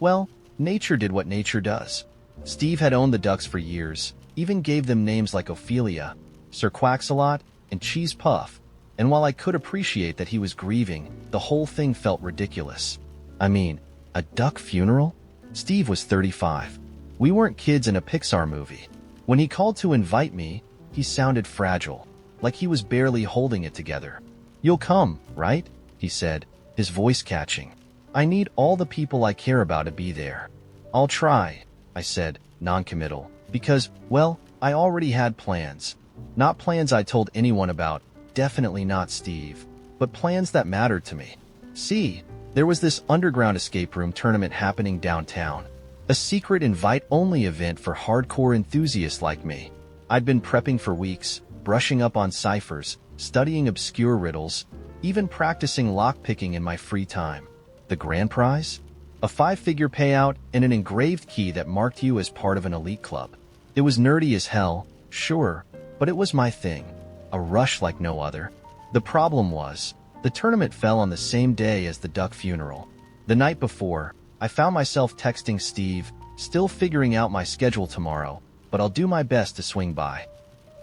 well, nature did what nature does. Steve had owned the ducks for years, even gave them names like Ophelia, Sir Quacksalot, and Cheese Puff, and while I could appreciate that he was grieving, the whole thing felt ridiculous. I mean, a duck funeral? Steve was 35. We weren't kids in a Pixar movie. When he called to invite me, he sounded fragile, like he was barely holding it together. "You'll come, right?" he said, his voice catching. "I need all the people I care about to be there." "I'll try," I said, non-committal, because, well, I already had plans. Not plans I told anyone about, definitely not Steve, but plans that mattered to me. See, there was this underground escape room tournament happening downtown. A secret invite-only event for hardcore enthusiasts like me. I'd been prepping for weeks, brushing up on ciphers, studying obscure riddles, even practicing lockpicking in my free time. The grand prize? A 5-figure payout and an engraved key that marked you as part of an elite club. It was nerdy as hell, sure, but it was my thing. A rush like no other. The problem was, the tournament fell on the same day as the duck funeral. The night before, I found myself texting Steve, still figuring out my schedule tomorrow, but I'll do my best to swing by.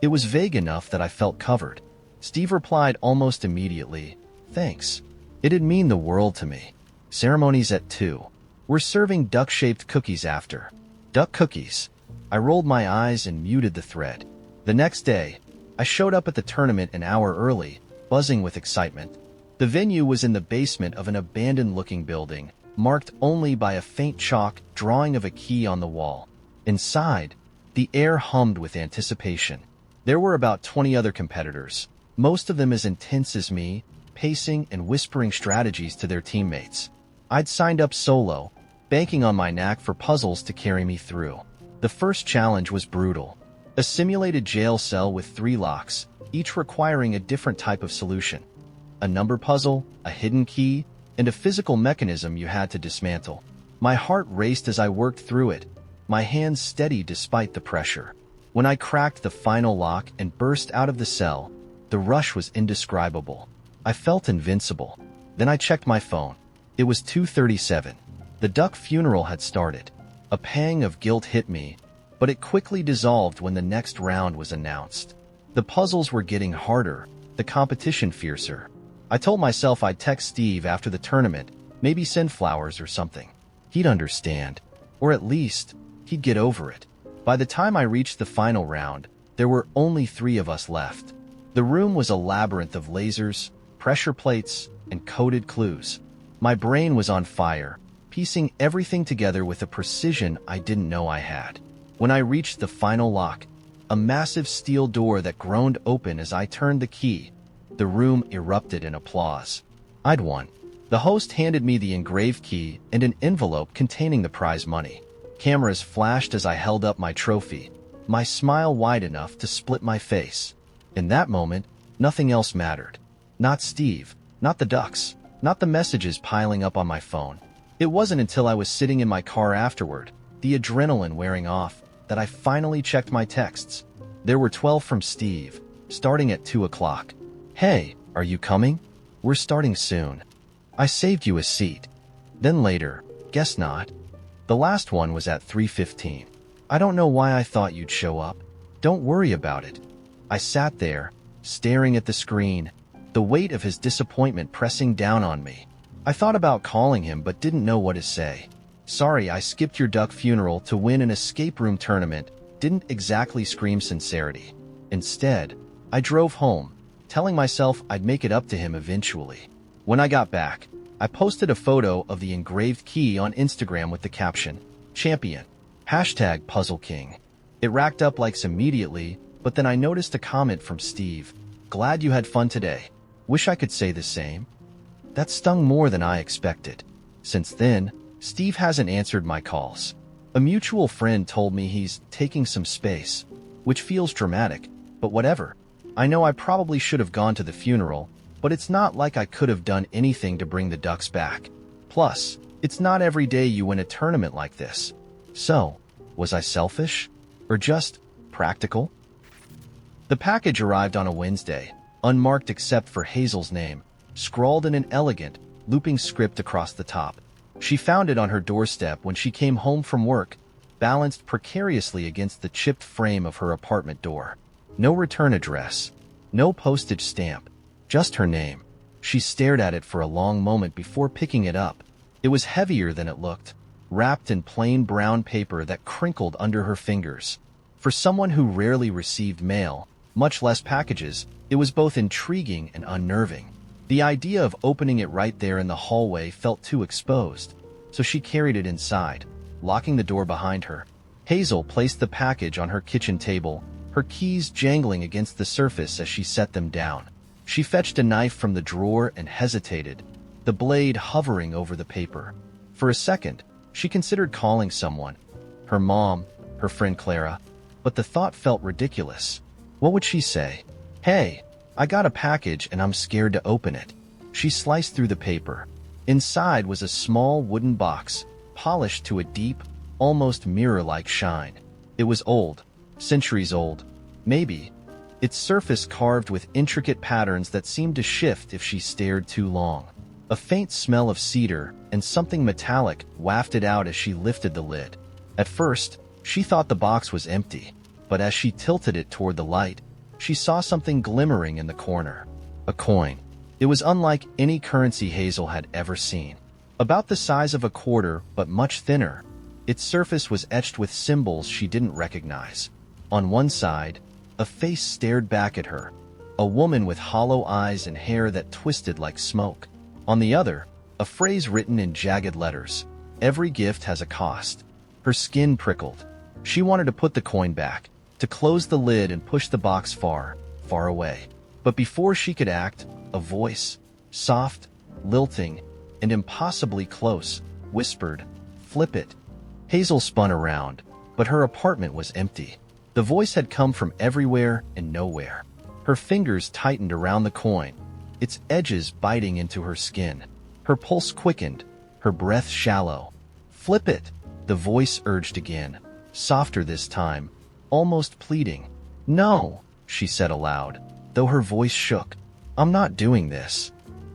It was vague enough that I felt covered. Steve replied almost immediately, "Thanks. It'd mean the world to me. Ceremony's at 2. We're serving duck-shaped cookies after." Duck cookies. I rolled my eyes and muted the thread. The next day, I showed up at the tournament an hour early, buzzing with excitement. The venue was in the basement of an abandoned-looking building, marked only by a faint chalk drawing of a key on the wall. Inside, the air hummed with anticipation. There were about 20 other competitors, most of them as intense as me, pacing and whispering strategies to their teammates. I'd signed up solo, banking on my knack for puzzles to carry me through. The first challenge was brutal. A simulated jail cell with 3 locks, each requiring a different type of solution. A number puzzle, a hidden key, and a physical mechanism you had to dismantle. My heart raced as I worked through it, my hands steady despite the pressure. When I cracked the final lock and burst out of the cell, the rush was indescribable. I felt invincible. Then I checked my phone. It was 2:37. The duck funeral had started. A pang of guilt hit me, but it quickly dissolved when the next round was announced. The puzzles were getting harder, the competition fiercer. I told myself I'd text Steve after the tournament, maybe send flowers or something. He'd understand, or at least, he'd get over it. By the time I reached the final round, there were only 3 of us left. The room was a labyrinth of lasers, pressure plates, and coded clues. My brain was on fire, piecing everything together with a precision I didn't know I had. When I reached the final lock, a massive steel door that groaned open as I turned the key, the room erupted in applause. I'd won. The host handed me the engraved key and an envelope containing the prize money. Cameras flashed as I held up my trophy, my smile wide enough to split my face. In that moment, nothing else mattered. Not Steve, not the ducks, not the messages piling up on my phone. It wasn't until I was sitting in my car afterward, the adrenaline wearing off, that I finally checked my texts. There were 12 from Steve, starting at 2 o'clock. "Hey, are you coming? We're starting soon. I saved you a seat." Then later, "Guess not." The last one was at 3:15. "I don't know why I thought you'd show up. Don't worry about it." I sat there, staring at the screen, the weight of his disappointment pressing down on me. I thought about calling him but didn't know what to say. "Sorry, I skipped your duck funeral to win an escape room tournament," didn't exactly scream sincerity. Instead, I drove home, telling myself I'd make it up to him eventually. When I got back, I posted a photo of the engraved key on Instagram with the caption, "Champion, #PuzzleKing." It racked up likes immediately, but then I noticed a comment from Steve, "Glad you had fun today. Wish I could say the same." That stung more than I expected. Since then, Steve hasn't answered my calls. A mutual friend told me he's taking some space, which feels dramatic, but whatever. I know I probably should have gone to the funeral, but it's not like I could have done anything to bring the ducks back. Plus, it's not every day you win a tournament like this. So, was I selfish? Or just practical? The package arrived on a Wednesday, unmarked except for Hazel's name, scrawled in an elegant, looping script across the top. She found it on her doorstep when she came home from work, balanced precariously against the chipped frame of her apartment door. No return address, no postage stamp, just her name. She stared at it for a long moment before picking it up. It was heavier than it looked, wrapped in plain brown paper that crinkled under her fingers. For someone who rarely received mail, much less packages, it was both intriguing and unnerving. The idea of opening it right there in the hallway felt too exposed, so she carried it inside, locking the door behind her. Hazel placed the package on her kitchen table, her keys jangling against the surface as she set them down. She fetched a knife from the drawer and hesitated, the blade hovering over the paper. For a second, she considered calling someone, her mom, her friend Clara, but the thought felt ridiculous. What would she say? "Hey, I got a package and I'm scared to open it." She sliced through the paper. Inside was a small wooden box, polished to a deep, almost mirror-like shine. It was old, centuries old, maybe, its surface carved with intricate patterns that seemed to shift if she stared too long. A faint smell of cedar and something metallic wafted out as she lifted the lid. At first, she thought the box was empty, but as she tilted it toward the light, she saw something glimmering in the corner. A coin. It was unlike any currency Hazel had ever seen. About the size of a quarter, but much thinner. Its surface was etched with symbols she didn't recognize. On one side, a face stared back at her, a woman with hollow eyes and hair that twisted like smoke. On the other, a phrase written in jagged letters, "Every gift has a cost." Her skin prickled. She wanted to put the coin back, to close the lid and push the box far, far away. But before she could act, a voice, soft, lilting, and impossibly close, whispered, "Flip it." Hazel spun around, but her apartment was empty. The voice had come from everywhere and nowhere. Her fingers tightened around the coin, its edges biting into her skin. Her pulse quickened, her breath shallow. "Flip it," the voice urged again, softer this time, almost pleading. "No," she said aloud, though her voice shook. "I'm not doing this."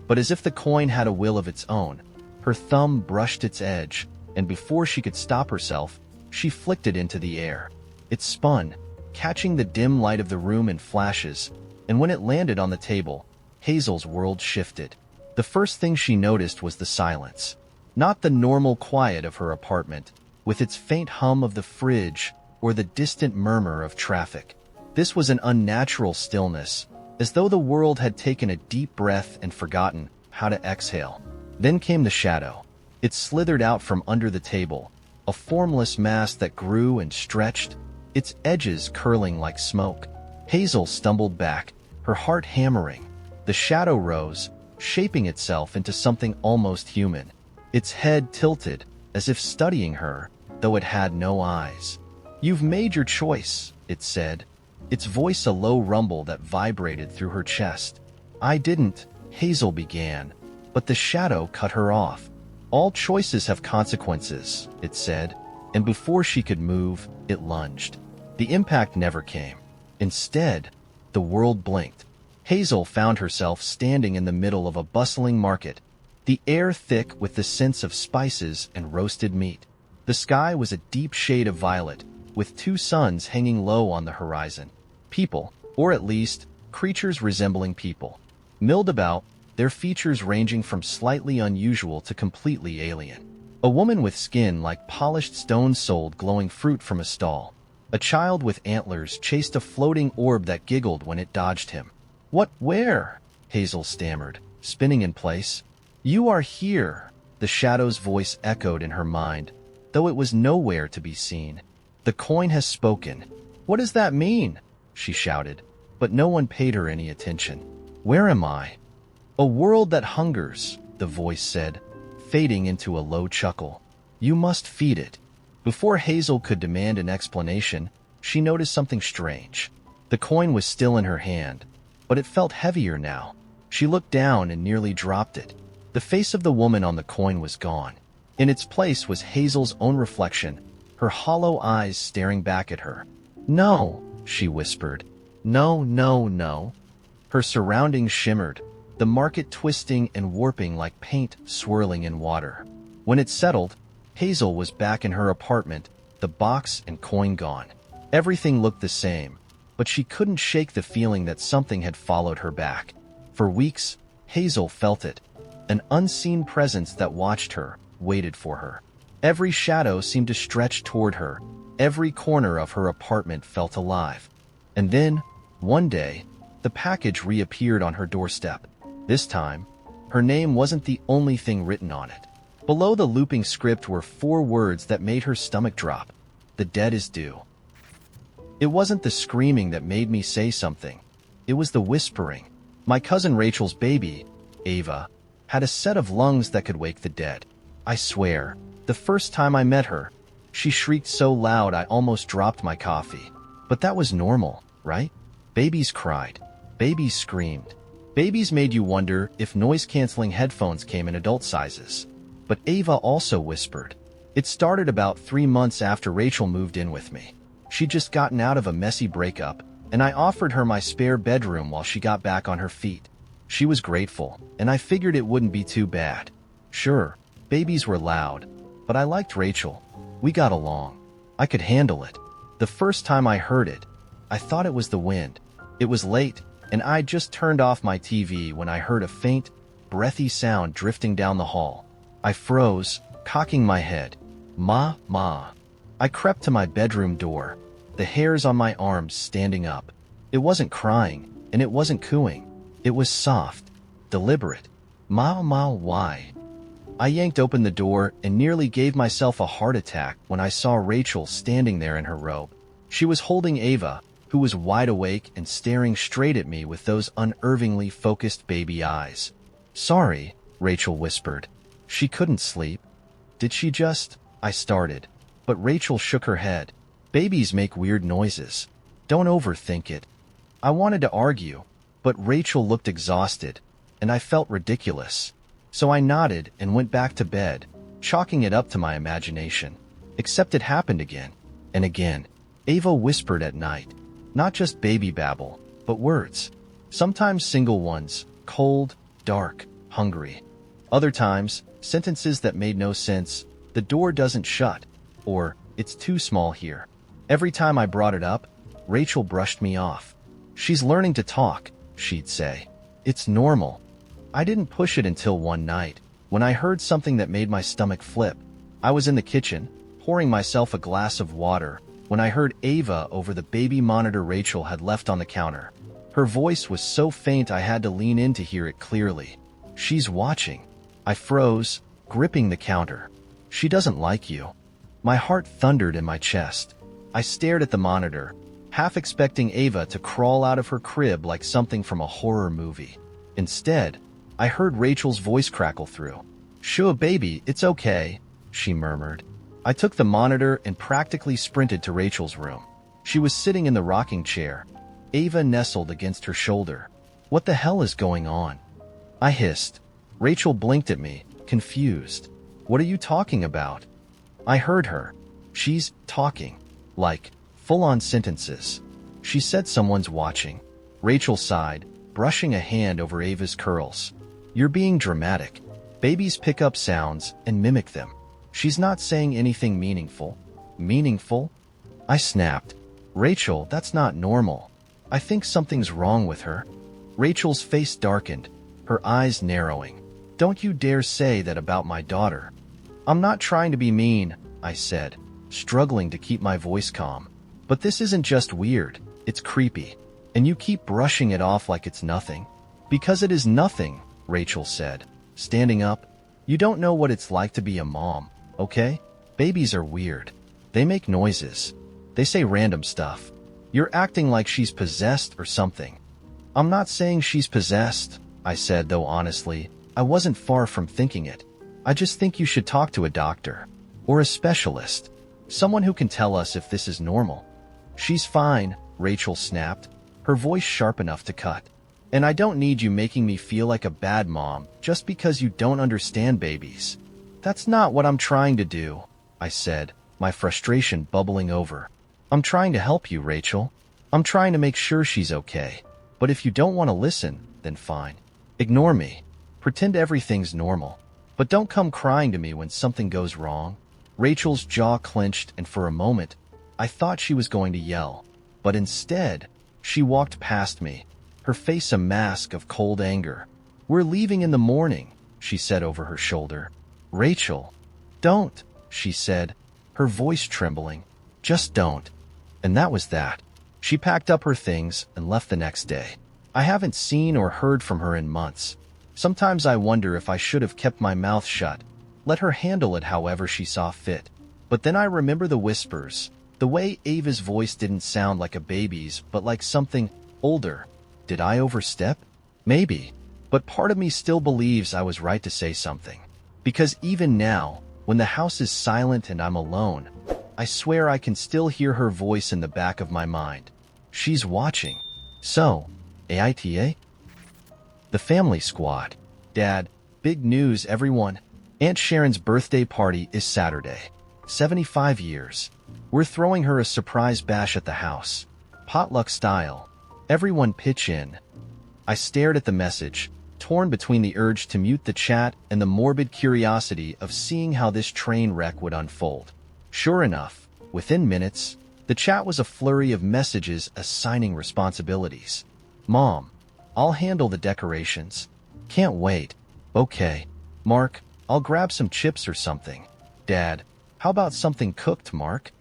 But as if the coin had a will of its own, her thumb brushed its edge, and before she could stop herself, she flicked it into the air. It spun, catching the dim light of the room in flashes, and when it landed on the table, Hazel's world shifted. The first thing she noticed was the silence. Not the normal quiet of her apartment, with its faint hum of the fridge or the distant murmur of traffic. This was an unnatural stillness, as though the world had taken a deep breath and forgotten how to exhale. Then came the shadow. It slithered out from under the table, a formless mass that grew and stretched, its edges curling like smoke. Hazel stumbled back, her heart hammering. The shadow rose, shaping itself into something almost human. Its head tilted, as if studying her, though it had no eyes. "You've made your choice," it said, its voice a low rumble that vibrated through her chest. "I didn't," Hazel began, but the shadow cut her off. "All choices have consequences," it said, and before she could move, it lunged. The impact never came. Instead, the world blinked. Hazel found herself standing in the middle of a bustling market, the air thick with the scents of spices and roasted meat. The sky was a deep shade of violet, with two suns hanging low on the horizon. People, or at least, creatures resembling people, milled about, their features ranging from slightly unusual to completely alien. A woman with skin like polished stone sold glowing fruit from a stall. A child with antlers chased a floating orb that giggled when it dodged him. "What, where?" Hazel stammered, spinning in place. "You are here," the shadow's voice echoed in her mind, though it was nowhere to be seen. "The coin has spoken." "What does that mean?" she shouted, but no one paid her any attention. "Where am I?" "A world that hungers," the voice said, fading into a low chuckle. "You must feed it." Before Hazel could demand an explanation, she noticed something strange. The coin was still in her hand, but it felt heavier now. She looked down and nearly dropped it. The face of the woman on the coin was gone. In its place was Hazel's own reflection, her hollow eyes staring back at her. "No," she whispered. No, no, no. Her surroundings shimmered, the market twisting and warping like paint swirling in water. When it settled, Hazel was back in her apartment, the box and coin gone. Everything looked the same, but she couldn't shake the feeling that something had followed her back. For weeks, Hazel felt it, an unseen presence that watched her, waited for her. Every shadow seemed to stretch toward her. Every corner of her apartment felt alive. And then, one day, the package reappeared on her doorstep. This time, her name wasn't the only thing written on it. Below the looping script were 4 words that made her stomach drop. The debt is due. It wasn't the screaming that made me say something. It was the whispering. My cousin Rachel's baby, Ava, had a set of lungs that could wake the dead. I swear, the first time I met her, she shrieked so loud I almost dropped my coffee. But that was normal, right? Babies cried. Babies screamed. Babies made you wonder if noise-canceling headphones came in adult sizes. But Ava also whispered. It started about 3 months after Rachel moved in with me. She'd just gotten out of a messy breakup, and I offered her my spare bedroom while she got back on her feet. She was grateful, and I figured it wouldn't be too bad. Sure, babies were loud, but I liked Rachel. We got along. I could handle it. The first time I heard it, I thought it was the wind. It was late, and I'd just turned off my TV when I heard a faint, breathy sound drifting down the hall. I froze, cocking my head. Ma, ma. I crept to my bedroom door, the hairs on my arms standing up. It wasn't crying, and it wasn't cooing. It was soft, deliberate. Ma, ma, why? I yanked open the door and nearly gave myself a heart attack when I saw Rachel standing there in her robe. She was holding Ava, who was wide awake and staring straight at me with those unervingly focused baby eyes. Sorry, Rachel whispered. She couldn't sleep. Did she just? I started. But Rachel shook her head. Babies make weird noises. Don't overthink it. I wanted to argue, but Rachel looked exhausted, and I felt ridiculous. So I nodded and went back to bed, chalking it up to my imagination. Except it happened again, and again. Ava whispered at night. Not just baby babble, but words. Sometimes single ones, cold, dark, hungry. Other times, sentences that made no sense. The door doesn't shut, or it's too small here. Every time I brought it up, Rachel brushed me off. She's learning to talk, she'd say. It's normal. I didn't push it until one night, when I heard something that made my stomach flip. I was in the kitchen, pouring myself a glass of water, when I heard Ava over the baby monitor Rachel had left on the counter. Her voice was so faint I had to lean in to hear it clearly. She's watching. I froze, gripping the counter. She doesn't like you. My heart thundered in my chest. I stared at the monitor, half expecting Ava to crawl out of her crib like something from a horror movie. Instead, I heard Rachel's voice crackle through. "Sure, baby, it's okay," she murmured. I took the monitor and practically sprinted to Rachel's room. She was sitting in the rocking chair, Ava nestled against her shoulder. "What the hell is going on?" I hissed. Rachel blinked at me, confused. "What are you talking about?" I heard her. She's talking. Like, full-on sentences. She said someone's watching. Rachel sighed, brushing a hand over Ava's curls. "You're being dramatic. Babies pick up sounds and mimic them. She's not saying anything meaningful." "Meaningful?" I snapped. "Rachel, that's not normal. I think something's wrong with her." Rachel's face darkened, her eyes narrowing. "Don't you dare say that about my daughter." "I'm not trying to be mean," I said, struggling to keep my voice calm. "But this isn't just weird, it's creepy. And you keep brushing it off like it's nothing." "Because it is nothing," Rachel said, standing up. "You don't know what it's like to be a mom, okay? Babies are weird. They make noises. They say random stuff. You're acting like she's possessed or something." "I'm not saying she's possessed," I said, though honestly, I wasn't far from thinking it. "I just think you should talk to a doctor. Or a specialist. Someone who can tell us if this is normal." "She's fine," Rachel snapped, her voice sharp enough to cut. "And I don't need you making me feel like a bad mom just because you don't understand babies." "That's not what I'm trying to do," I said, my frustration bubbling over. "I'm trying to help you, Rachel." I'm trying to make sure she's okay. But if you don't want to listen, then fine. Ignore me. Pretend everything's normal. But don't come crying to me when something goes wrong. Rachel's jaw clenched, and for a moment, I thought she was going to yell. But instead, she walked past me, her face a mask of cold anger. "We're leaving in the morning," she said over her shoulder. "Rachel, don't," she said, her voice trembling. "Just don't." And that was that. She packed up her things and left the next day. I haven't seen or heard from her in months. Sometimes I wonder if I should have kept my mouth shut, let her handle it however she saw fit. But then I remember the whispers, the way Ava's voice didn't sound like a baby's, but like something older. Did I overstep? Maybe. But part of me still believes I was right to say something. Because even now, when the house is silent and I'm alone, I swear I can still hear her voice in the back of my mind. She's watching. So, AITA? The family squad. Dad, big news everyone. Aunt Sharon's birthday party is Saturday. 75 years. We're throwing her a surprise bash at the house. Potluck style. Everyone pitch in. I stared at the message, torn between the urge to mute the chat and the morbid curiosity of seeing how this train wreck would unfold. Sure enough, within minutes, the chat was a flurry of messages assigning responsibilities. "Mom, I'll handle the decorations. Can't wait." "Okay." "Mark, I'll grab some chips or something." "Dad, how about something cooked, Mark?"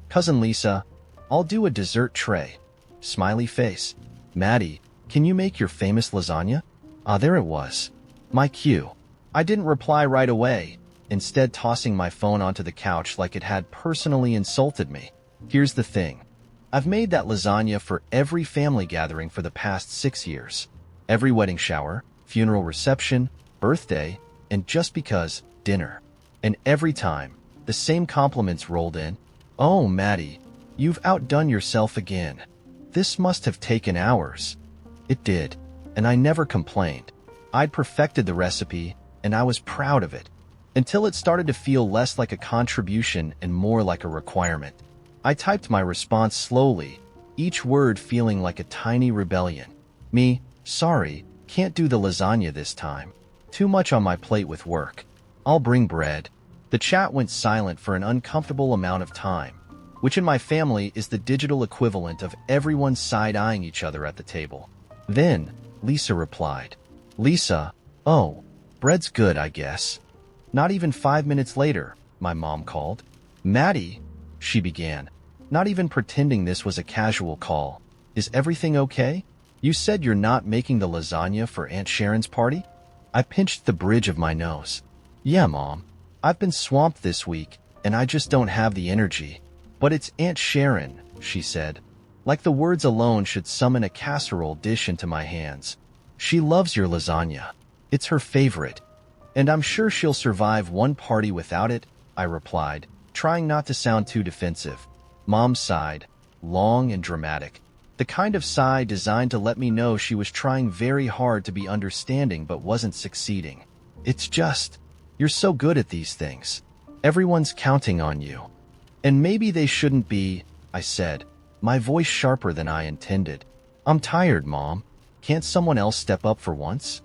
"Cousin Lisa, I'll do a dessert tray." Smiley face. "Maddie, can you make your famous lasagna?" Ah, there it was. My cue. I didn't reply right away, instead tossing my phone onto the couch like it had personally insulted me. Here's the thing. I've made that lasagna for every family gathering for the past 6 years. Every wedding shower, funeral reception, birthday, and just because, dinner. And every time, the same compliments rolled in. "Oh, Maddie, you've outdone yourself again. This must have taken hours." It did, and I never complained. I'd perfected the recipe, and I was proud of it, until it started to feel less like a contribution and more like a requirement. I typed my response slowly, each word feeling like a tiny rebellion. Me, sorry, can't do the lasagna this time. Too much on my plate with work. I'll bring bread. The chat went silent for an uncomfortable amount of time, which in my family is the digital equivalent of everyone side-eyeing each other at the table. Then, Lisa replied. "Lisa, oh, bread's good, I guess." Not even 5 minutes later, my mom called. "Maddie," she began, not even pretending this was a casual call. "Is everything okay? You said you're not making the lasagna for Aunt Sharon's party?" I pinched the bridge of my nose. "Yeah, Mom. I've been swamped this week, and I just don't have the energy." "But it's Aunt Sharon," she said. Like the words alone should summon a casserole dish into my hands. "She loves your lasagna. It's her favorite. And I'm sure she'll survive one party without it," I replied, trying not to sound too defensive. Mom sighed, long and dramatic. The kind of sigh designed to let me know she was trying very hard to be understanding but wasn't succeeding. "It's just, you're so good at these things. Everyone's counting on you." "And maybe they shouldn't be," I said, my voice sharper than I intended. "I'm tired, Mom. Can't someone else step up for once?"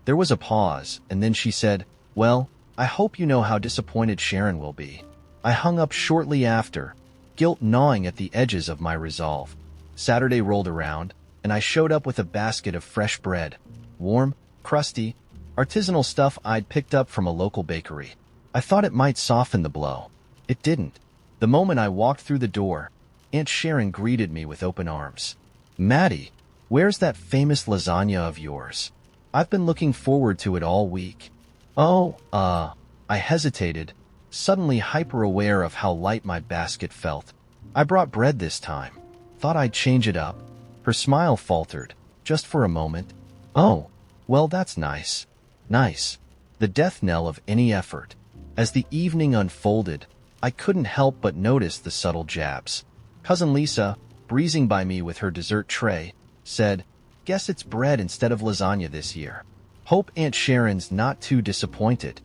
There was a pause, and then she said, "Well, I hope you know how disappointed Sharon will be." I hung up shortly after, guilt gnawing at the edges of my resolve. Saturday rolled around, and I showed up with a basket of fresh bread. Warm, crusty, artisanal stuff I'd picked up from a local bakery. I thought it might soften the blow. It didn't. The moment I walked through the door, Aunt Sharon greeted me with open arms. "Maddie, where's that famous lasagna of yours? I've been looking forward to it all week." "Oh, I hesitated, suddenly hyper-aware of how light my basket felt. "I brought bread this time. Thought I'd change it up." Her smile faltered, just for a moment. "Oh, well, that's nice." Nice. The death knell of any effort. As the evening unfolded, I couldn't help but notice the subtle jabs. Cousin Lisa, breezing by me with her dessert tray, said, "Guess it's bread instead of lasagna this year. Hope Aunt Sharon's not too disappointed."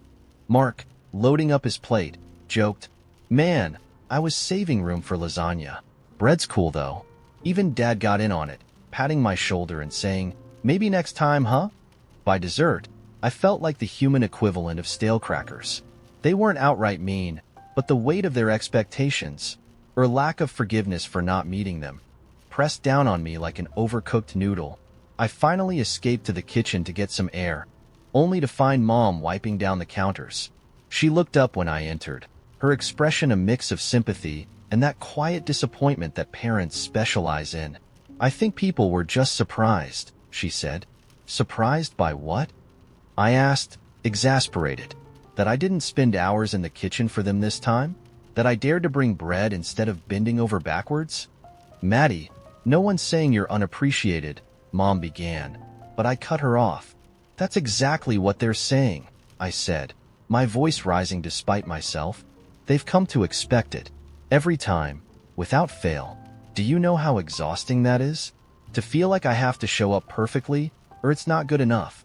Mark, loading up his plate, joked, "Man, I was saving room for lasagna. Bread's cool though." Even Dad got in on it, patting my shoulder and saying, "Maybe next time, huh?" By dessert, I felt like the human equivalent of stale crackers. They weren't outright mean, but the weight of their expectations, or lack of forgiveness for not meeting them, pressed down on me like an overcooked noodle. I finally escaped to the kitchen to get some air, only to find Mom wiping down the counters. She looked up when I entered, her expression a mix of sympathy and that quiet disappointment that parents specialize in. "I think people were just surprised," she said. "Surprised by what?" I asked, exasperated. That I didn't spend hours in the kitchen for them this time? That I dared to bring bread instead of bending over backwards? "Maddie, no one's saying you're unappreciated," Mom began, but I cut her off. "That's exactly what they're saying," I said, my voice rising despite myself. "They've come to expect it. Every time, without fail. Do you know how exhausting that is? To feel like I have to show up perfectly, or it's not good enough."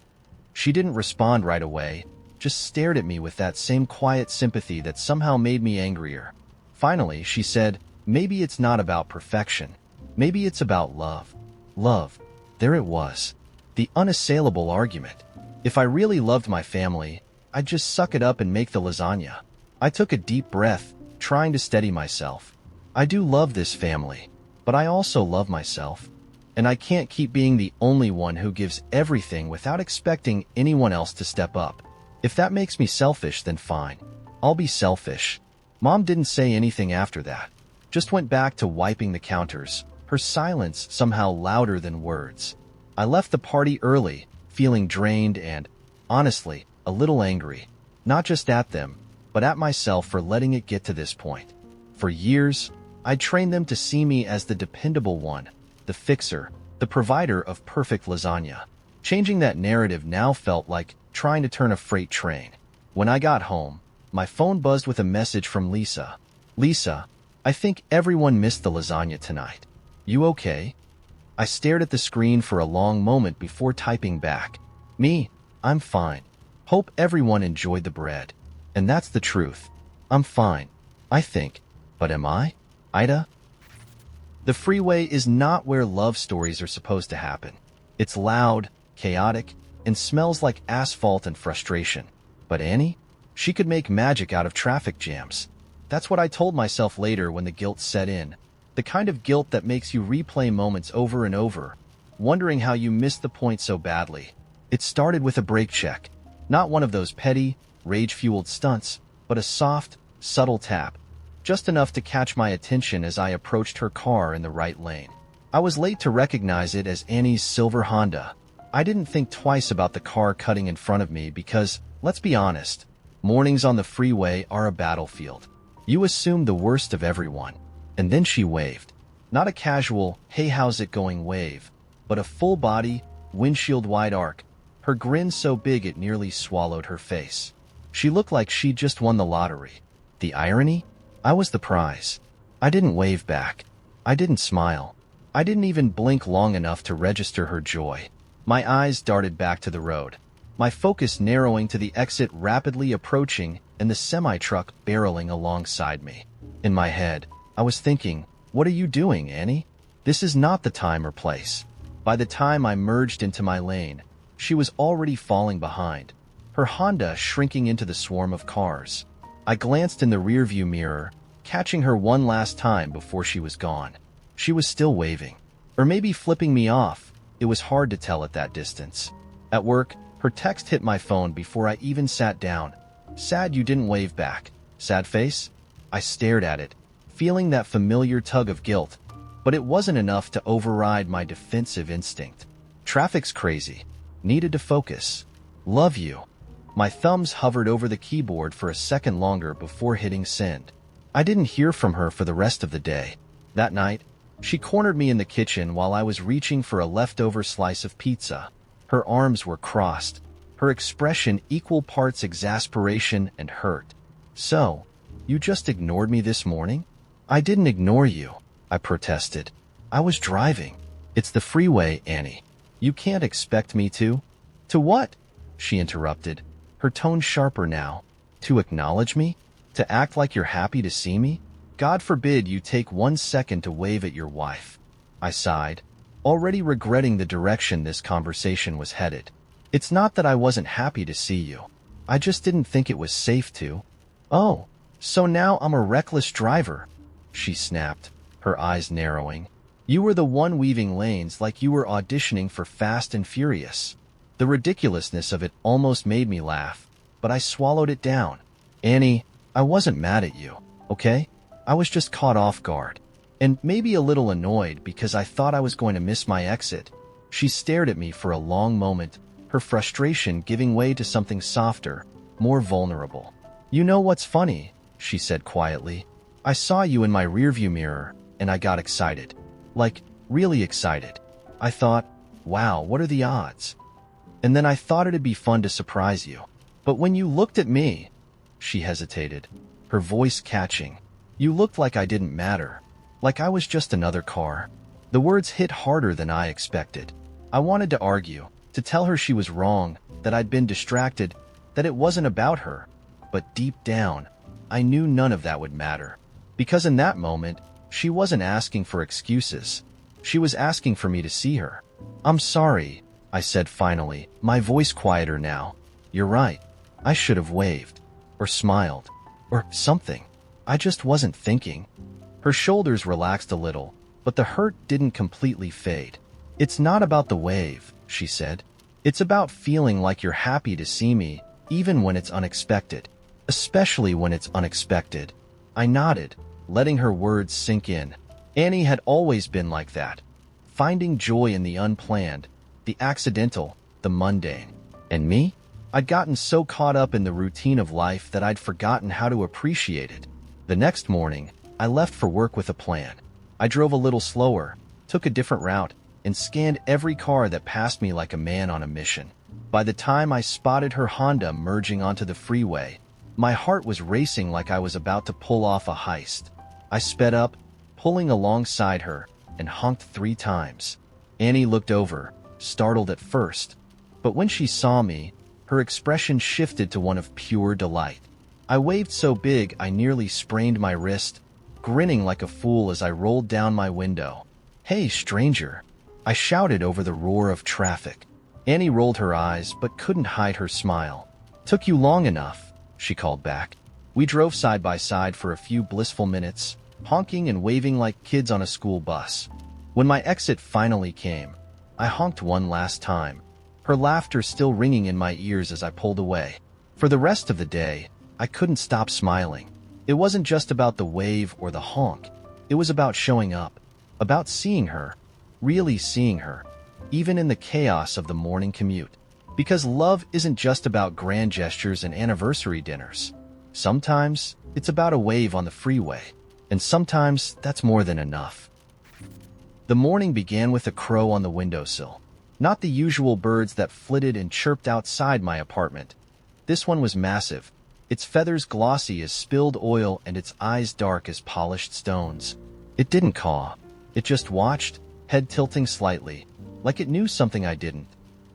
She didn't respond right away, just stared at me with that same quiet sympathy that somehow made me angrier. Finally, she said, "Maybe it's not about perfection. Maybe it's about love." Love. There it was. The unassailable argument. If I really loved my family, I'd just suck it up and make the lasagna. I took a deep breath, trying to steady myself. I do love this family, but I also love myself. And I can't keep being the only one who gives everything without expecting anyone else to step up. If that makes me selfish, then fine. I'll be selfish. Mom didn't say anything after that. Just went back to wiping the counters, her silence somehow louder than words. I left the party early, feeling drained and, honestly, a little angry. Not just at them, but at myself for letting it get to this point. For years, I'd trained them to see me as the dependable one, the fixer, the provider of perfect lasagna. Changing that narrative now felt like trying to turn a freight train. When I got home, my phone buzzed with a message from Lisa. "Lisa, I think everyone missed the lasagna tonight. You okay?" I stared at the screen for a long moment before typing back. "Me, I'm fine. Hope everyone enjoyed the bread." And that's the truth. I'm fine, I think. But am I? AITA? The freeway is not where love stories are supposed to happen. It's loud, chaotic, and smells like asphalt and frustration. But Annie? She could make magic out of traffic jams. That's what I told myself later when the guilt set in. The kind of guilt that makes you replay moments over and over, wondering how you missed the point so badly. It started with a brake check. Not one of those petty, rage-fueled stunts, but a soft, subtle tap. Just enough to catch my attention as I approached her car in the right lane. I was late to recognize it as Annie's silver Honda. I didn't think twice about the car cutting in front of me because, let's be honest, mornings on the freeway are a battlefield. You assume the worst of everyone. And then she waved. Not a casual, "Hey, how's it going" wave, but a full-body, windshield-wide arc, her grin so big it nearly swallowed her face. She looked like she'd just won the lottery. The irony? I was the prize. I didn't wave back. I didn't smile. I didn't even blink long enough to register her joy. My eyes darted back to the road, my focus narrowing to the exit rapidly approaching and the semi-truck barreling alongside me. In my head, I was thinking, "What are you doing, Annie? This is not the time or place." By the time I merged into my lane, she was already falling behind, her Honda shrinking into the swarm of cars. I glanced in the rearview mirror, catching her one last time before she was gone. She was still waving. Or maybe flipping me off. It was hard to tell at that distance. At work, her text hit my phone before I even sat down. "Sad you didn't wave back. Sad face?" I stared at it, feeling that familiar tug of guilt, but it wasn't enough to override my defensive instinct. Traffic's crazy. Needed to focus. "Love you." My thumbs hovered over the keyboard for a second longer before hitting send. I didn't hear from her for the rest of the day. That night, she cornered me in the kitchen while I was reaching for a leftover slice of pizza. Her arms were crossed, her expression equal parts exasperation and hurt. "So, you just ignored me this morning?" "I didn't ignore you," I protested. "I was driving. It's the freeway, Annie. You can't expect me to." "To what?" she interrupted, her tone sharper now. "To acknowledge me? To act like you're happy to see me? God forbid you take 1 second to wave at your wife." I sighed, already regretting the direction this conversation was headed. It's not that I wasn't happy to see you. I just didn't think it was safe to. Oh, so now I'm a reckless driver, she snapped, her eyes narrowing. You were the one weaving lanes like you were auditioning for Fast and Furious. The ridiculousness of it almost made me laugh, but I swallowed it down. Annie, I wasn't mad at you, okay? I was just caught off guard. And maybe a little annoyed because I thought I was going to miss my exit. She stared at me for a long moment, her frustration giving way to something softer, more vulnerable. You know what's funny, she said quietly. I saw you in my rearview mirror, and I got excited. Like, really excited. I thought, wow, what are the odds? And then I thought it'd be fun to surprise you. But when you looked at me, she hesitated, her voice catching. You looked like I didn't matter, like I was just another car. The words hit harder than I expected. I wanted to argue, to tell her she was wrong, that I'd been distracted, that it wasn't about her. But deep down, I knew none of that would matter. Because in that moment, she wasn't asking for excuses. She was asking for me to see her. I'm sorry, I said finally, my voice quieter now. You're right. I should have waved. Or smiled. Or something. I just wasn't thinking. Her shoulders relaxed a little, but the hurt didn't completely fade. It's not about the wave, she said. It's about feeling like you're happy to see me, even when it's unexpected. Especially when it's unexpected. I nodded, letting her words sink in. Annie had always been like that. Finding joy in the unplanned, the accidental, the mundane. And me? I'd gotten so caught up in the routine of life that I'd forgotten how to appreciate it. The next morning, I left for work with a plan. I drove a little slower, took a different route, and scanned every car that passed me like a man on a mission. By the time I spotted her Honda merging onto the freeway, my heart was racing like I was about to pull off a heist. I sped up, pulling alongside her, and honked 3 times. Annie looked over, startled at first, but when she saw me, her expression shifted to one of pure delight. I waved so big I nearly sprained my wrist, grinning like a fool as I rolled down my window. Hey, stranger, I shouted over the roar of traffic. Annie rolled her eyes but couldn't hide her smile. Took you long enough, she called back. We drove side by side for a few blissful minutes, honking and waving like kids on a school bus. When my exit finally came, I honked one last time, her laughter still ringing in my ears as I pulled away. For the rest of the day, I couldn't stop smiling. It wasn't just about the wave or the honk. It was about showing up, about seeing her, really seeing her, even in the chaos of the morning commute. Because love isn't just about grand gestures and anniversary dinners. Sometimes it's about a wave on the freeway, and sometimes that's more than enough. The morning began with a crow on the windowsill. Not the usual birds that flitted and chirped outside my apartment. This one was massive, its feathers glossy as spilled oil and its eyes dark as polished stones. It didn't caw. It just watched, head tilting slightly, like it knew something I didn't.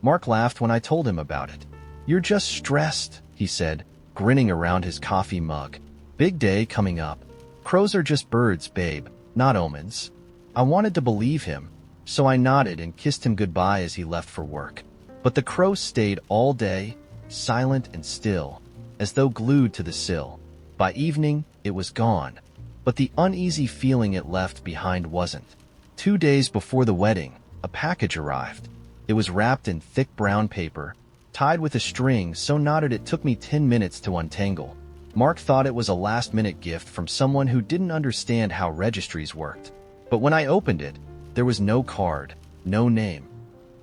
Mark laughed when I told him about it. You're just stressed, he said, grinning around his coffee mug. Big day coming up. Crows are just birds, babe, not omens. I wanted to believe him, so I nodded and kissed him goodbye as he left for work. But the crow stayed all day, silent and still, as though glued to the sill. By evening, it was gone, but the uneasy feeling it left behind wasn't. 2 days before the wedding, a package arrived. It was wrapped in thick brown paper, tied with a string so knotted it took me 10 minutes to untangle. Mark thought it was a last-minute gift from someone who didn't understand how registries worked. But when I opened it, there was no card, no name.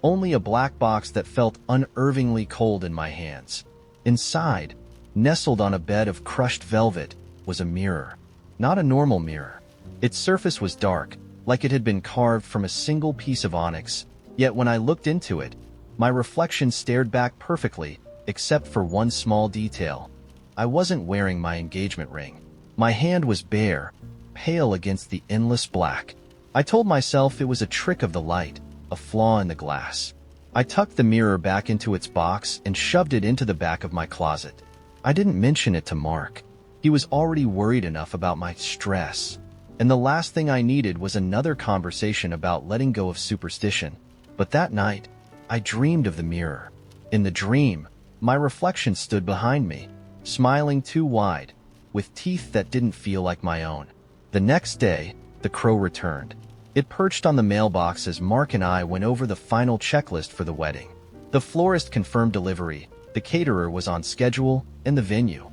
Only a black box that felt unnervingly cold in my hands. Inside, nestled on a bed of crushed velvet, was a mirror. Not a normal mirror. Its surface was dark, like it had been carved from a single piece of onyx, yet when I looked into it, my reflection stared back perfectly, except for one small detail. I wasn't wearing my engagement ring. My hand was bare, pale against the endless black. I told myself it was a trick of the light, a flaw in the glass. I tucked the mirror back into its box and shoved it into the back of my closet. I didn't mention it to Mark. He was already worried enough about my stress. And the last thing I needed was another conversation about letting go of superstition. But that night, I dreamed of the mirror. In the dream, my reflection stood behind me, smiling too wide, with teeth that didn't feel like my own. The next day, the crow returned. It perched on the mailbox as Mark and I went over the final checklist for the wedding. The florist confirmed delivery, the caterer was on schedule, and the venue,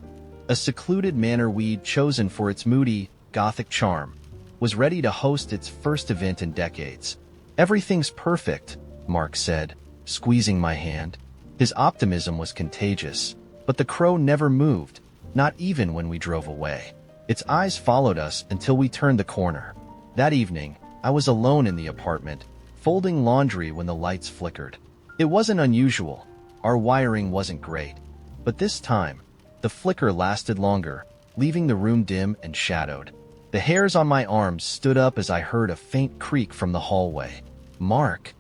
a secluded manor we'd chosen for its moody, Gothic charm, was ready to host its first event in decades. "Everything's perfect," Mark said, squeezing my hand. His optimism was contagious, but the crow never moved, not even when we drove away. Its eyes followed us until we turned the corner. That evening, I was alone in the apartment, folding laundry when the lights flickered. It wasn't unusual. Our wiring wasn't great. But this time, the flicker lasted longer, leaving the room dim and shadowed. The hairs on my arms stood up as I heard a faint creak from the hallway. "Mark,"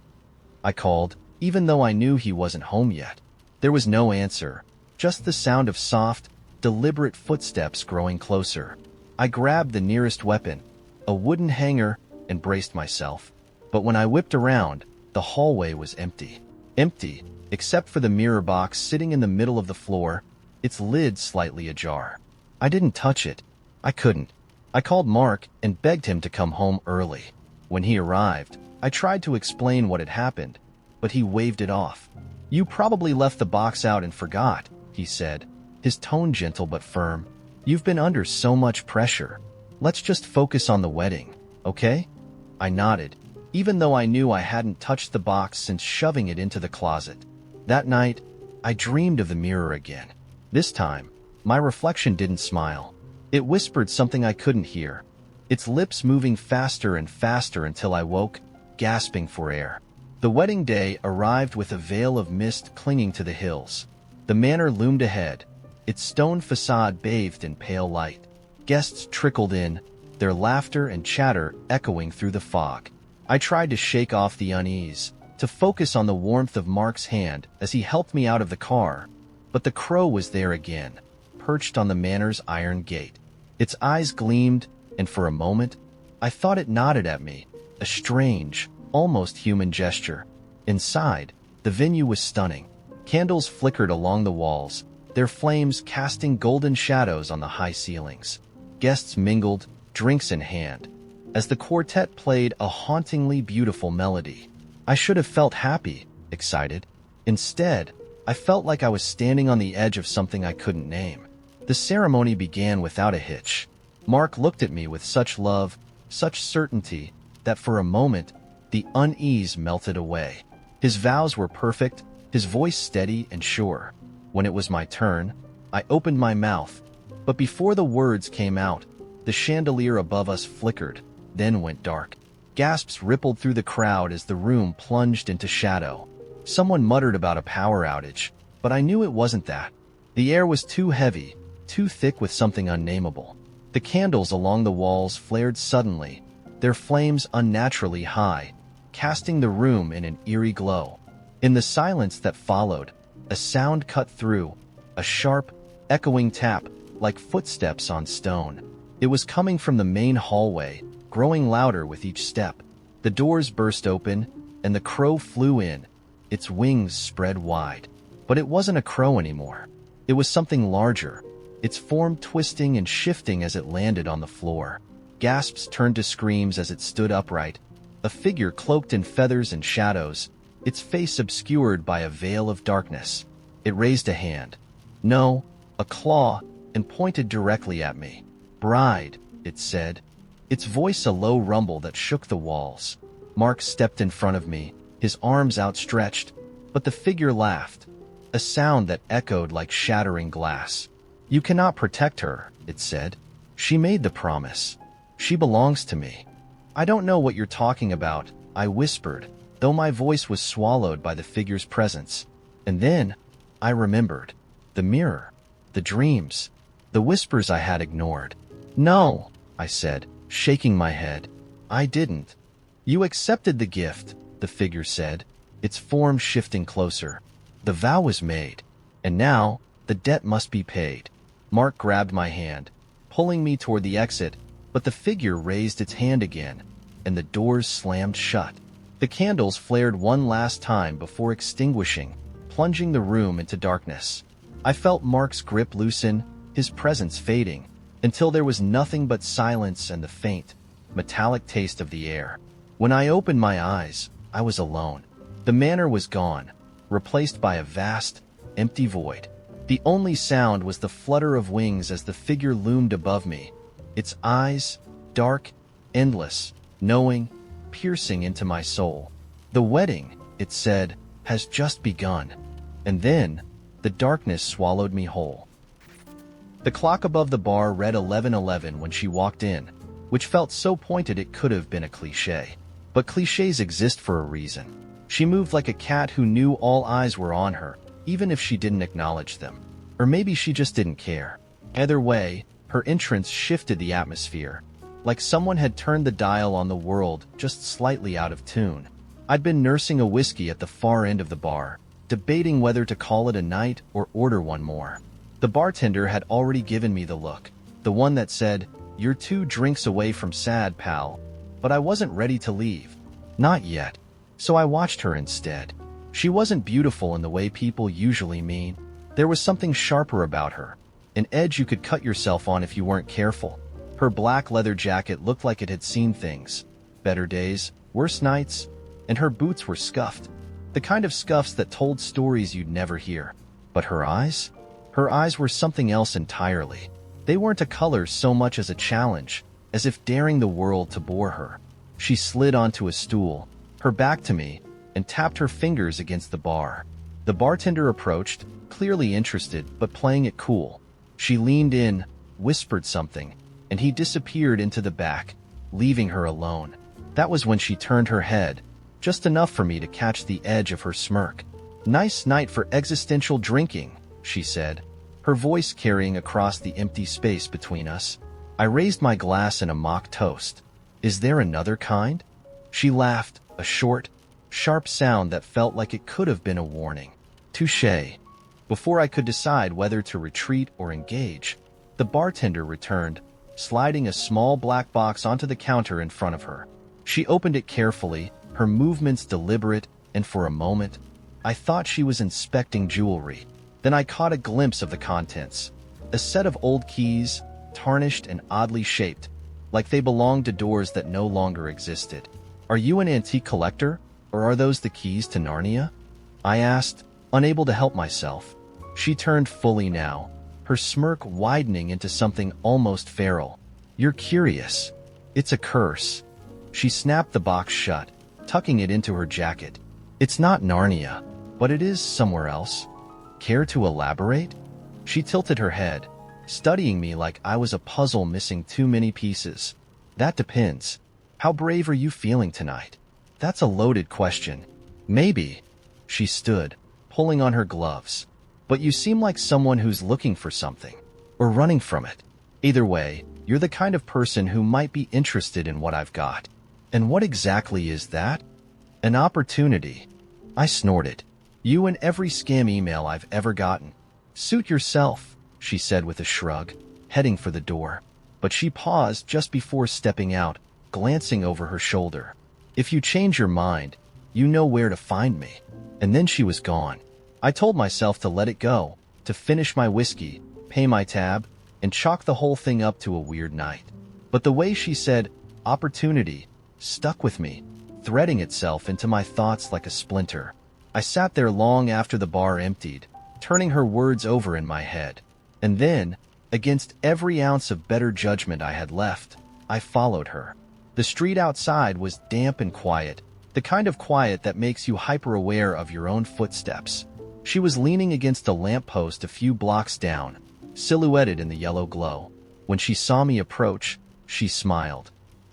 I called, even though I knew he wasn't home yet. There was no answer, just the sound of soft, deliberate footsteps growing closer. I grabbed the nearest weapon, a wooden hanger, and braced myself. But when I whipped around, the hallway was empty. Empty, except for the mirror box sitting in the middle of the floor, its lid slightly ajar. I didn't touch it. I couldn't. I called Mark and begged him to come home early. When he arrived, I tried to explain what had happened, but he waved it off. "You probably left the box out and forgot," he said, his tone gentle but firm. "You've been under so much pressure. Let's just focus on the wedding, okay?" I nodded, even though I knew I hadn't touched the box since shoving it into the closet. That night, I dreamed of the mirror again. This time, my reflection didn't smile. It whispered something I couldn't hear, its lips moving faster and faster until I woke, gasping for air. The wedding day arrived with a veil of mist clinging to the hills. The manor loomed ahead, its stone facade bathed in pale light. Guests trickled in, their laughter and chatter echoing through the fog. I tried to shake off the unease, to focus on the warmth of Mark's hand as he helped me out of the car, but the crow was there again, perched on the manor's iron gate. Its eyes gleamed, and for a moment, I thought it nodded at me, a strange, almost human gesture. Inside, the venue was stunning. Candles flickered along the walls, their flames casting golden shadows on the high ceilings. Guests mingled, drinks in hand, as the quartet played a hauntingly beautiful melody. I should have felt happy, excited. Instead, I felt like I was standing on the edge of something I couldn't name. The ceremony began without a hitch. Mark looked at me with such love, such certainty, that for a moment, the unease melted away. His vows were perfect, his voice steady and sure. When it was my turn, I opened my mouth, but before the words came out, the chandelier above us flickered, then went dark. Gasps rippled through the crowd as the room plunged into shadow. Someone muttered about a power outage, but I knew it wasn't that. The air was too heavy, too thick with something unnameable. The candles along the walls flared suddenly, their flames unnaturally high, casting the room in an eerie glow. In the silence that followed, a sound cut through, a sharp, echoing tap, like footsteps on stone. It was coming from the main hallway, growing louder with each step. The doors burst open, and the crow flew in, its wings spread wide. But it wasn't a crow anymore. It was something larger, its form twisting and shifting as it landed on the floor. Gasps turned to screams as it stood upright, a figure cloaked in feathers and shadows, its face obscured by a veil of darkness. It raised a hand. No, a claw, and pointed directly at me. "Bride," it said, its voice a low rumble that shook the walls. Mark stepped in front of me, his arms outstretched, but the figure laughed, a sound that echoed like shattering glass. "You cannot protect her," it said. "She made the promise. She belongs to me." "I don't know what you're talking about," I whispered, though my voice was swallowed by the figure's presence. And then, I remembered. The mirror, the dreams, the whispers I had ignored. "No," I said, shaking my head. "I didn't." "You accepted the gift," the figure said, its form shifting closer. "The vow was made, and now the debt must be paid." Mark grabbed my hand, pulling me toward the exit, But the figure raised its hand again, and the doors slammed shut. The candles flared one last time before extinguishing, plunging the room into darkness. I felt Mark's grip loosen, his presence fading, until there was nothing but silence and the faint, metallic taste of the air. When I opened my eyes, I was alone. The manor was gone, replaced by a vast, empty void. The only sound was the flutter of wings as the figure loomed above me, its eyes, dark, endless, knowing, piercing into my soul. The wedding, it said, has just begun. And then, the darkness swallowed me whole. The clock above the bar read 11:11 when she walked in, which felt so pointed it could have been a cliché. But clichés exist for a reason. She moved like a cat who knew all eyes were on her, even if she didn't acknowledge them. Or maybe she just didn't care. Either way, her entrance shifted the atmosphere, like someone had turned the dial on the world just slightly out of tune. I'd been nursing a whiskey at the far end of the bar, debating whether to call it a night or order one more. The bartender had already given me the look, the one that said, "You're 2 drinks away from sad, pal." But I wasn't ready to leave. Not yet. So I watched her instead. She wasn't beautiful in the way people usually mean. There was something sharper about her, an edge you could cut yourself on if you weren't careful. Her black leather jacket looked like it had seen things. Better days, worse nights, and her boots were scuffed. The kind of scuffs that told stories you'd never hear. But her eyes? Her eyes were something else entirely. They weren't a color so much as a challenge, as if daring the world to bore her. She slid onto a stool, her back to me, and tapped her fingers against the bar. The bartender approached, clearly interested, but playing it cool. She leaned in, whispered something, and he disappeared into the back, leaving her alone. That was when she turned her head, just enough for me to catch the edge of her smirk. "Nice night for existential drinking," she said, her voice carrying across the empty space between us. I raised my glass in a mock toast. "Is there another kind?" She laughed, a short, sharp sound that felt like it could have been a warning. "Touché." Before I could decide whether to retreat or engage, the bartender returned, sliding a small black box onto the counter in front of her. She opened it carefully, her movements deliberate, and for a moment, I thought she was inspecting jewelry. Then I caught a glimpse of the contents. A set of old keys, tarnished and oddly shaped, like they belonged to doors that no longer existed. "Are you an antique collector, or are those the keys to Narnia?" I asked, unable to help myself. She turned fully now, her smirk widening into something almost feral. "You're curious. It's a curse." She snapped the box shut, tucking it into her jacket. "It's not Narnia, but it is somewhere else. Care to elaborate?" She tilted her head, studying me like I was a puzzle missing too many pieces. "That depends. How brave are you feeling tonight?" "That's a loaded question." "Maybe." She stood, pulling on her gloves. "But you seem like someone who's looking for something, or running from it. Either way, you're the kind of person who might be interested in what I've got." "And what exactly is that?" "An opportunity." I snorted. "You and every scam email I've ever gotten." "Suit yourself," she said with a shrug, heading for the door. But she paused just before stepping out, glancing over her shoulder. "If you change your mind, you know where to find me." And then she was gone. I told myself to let it go, to finish my whiskey, pay my tab, and chalk the whole thing up to a weird night. But the way she said, "opportunity," stuck with me, threading itself into my thoughts like a splinter. I sat there long after the bar emptied, turning her words over in my head. And then, against every ounce of better judgment I had left, I followed her. The street outside was damp and quiet, the kind of quiet that makes you hyper-aware of your own footsteps. She was leaning against a lamppost a few blocks down, silhouetted in the yellow glow. When she saw me approach, she smiled.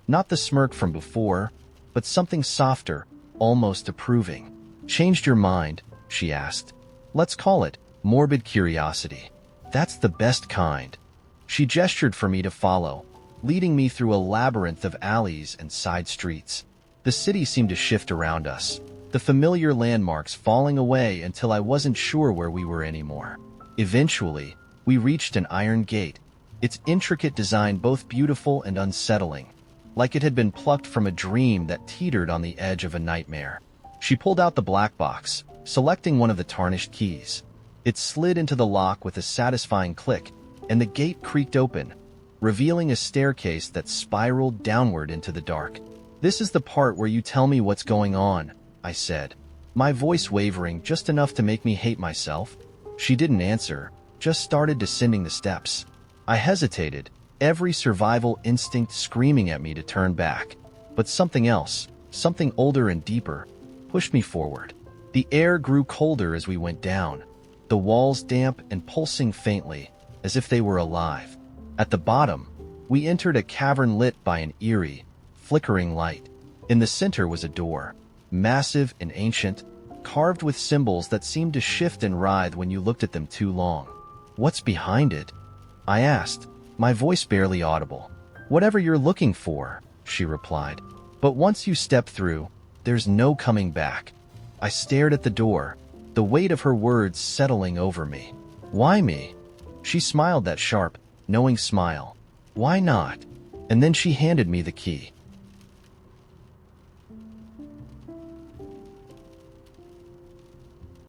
Not the smirk from before, but something softer, almost approving. "Changed your mind?" she asked. "Let's call it morbid curiosity. That's the best kind." She gestured for me to follow, leading me through a labyrinth of alleys and side streets. The city seemed to shift around us, the familiar landmarks falling away until I wasn't sure where we were anymore. Eventually, we reached an iron gate, its intricate design both beautiful and unsettling, like it had been plucked from a dream that teetered on the edge of a nightmare. She pulled out the black box, selecting one of the tarnished keys. It slid into the lock with a satisfying click, and the gate creaked open, revealing a staircase that spiraled downward into the dark. "This is the part where you tell me what's going on," I said, my voice wavering just enough to make me hate myself. She didn't answer, just started descending the steps. I hesitated, every survival instinct screaming at me to turn back. But something else, something older and deeper, pushed me forward. The air grew colder as we went down, the walls damp and pulsing faintly, as if they were alive. At the bottom, we entered a cavern lit by an eerie, flickering light. In the center was a door, massive and ancient, carved with symbols that seemed to shift and writhe when you looked at them too long. "What's behind it?" I asked, my voice barely audible. "Whatever you're looking for," she replied. "But once you step through, there's no coming back." I stared at the door, the weight of her words settling over me. "Why me?" She smiled that sharp, knowing smile. "Why not?" And then she handed me the key.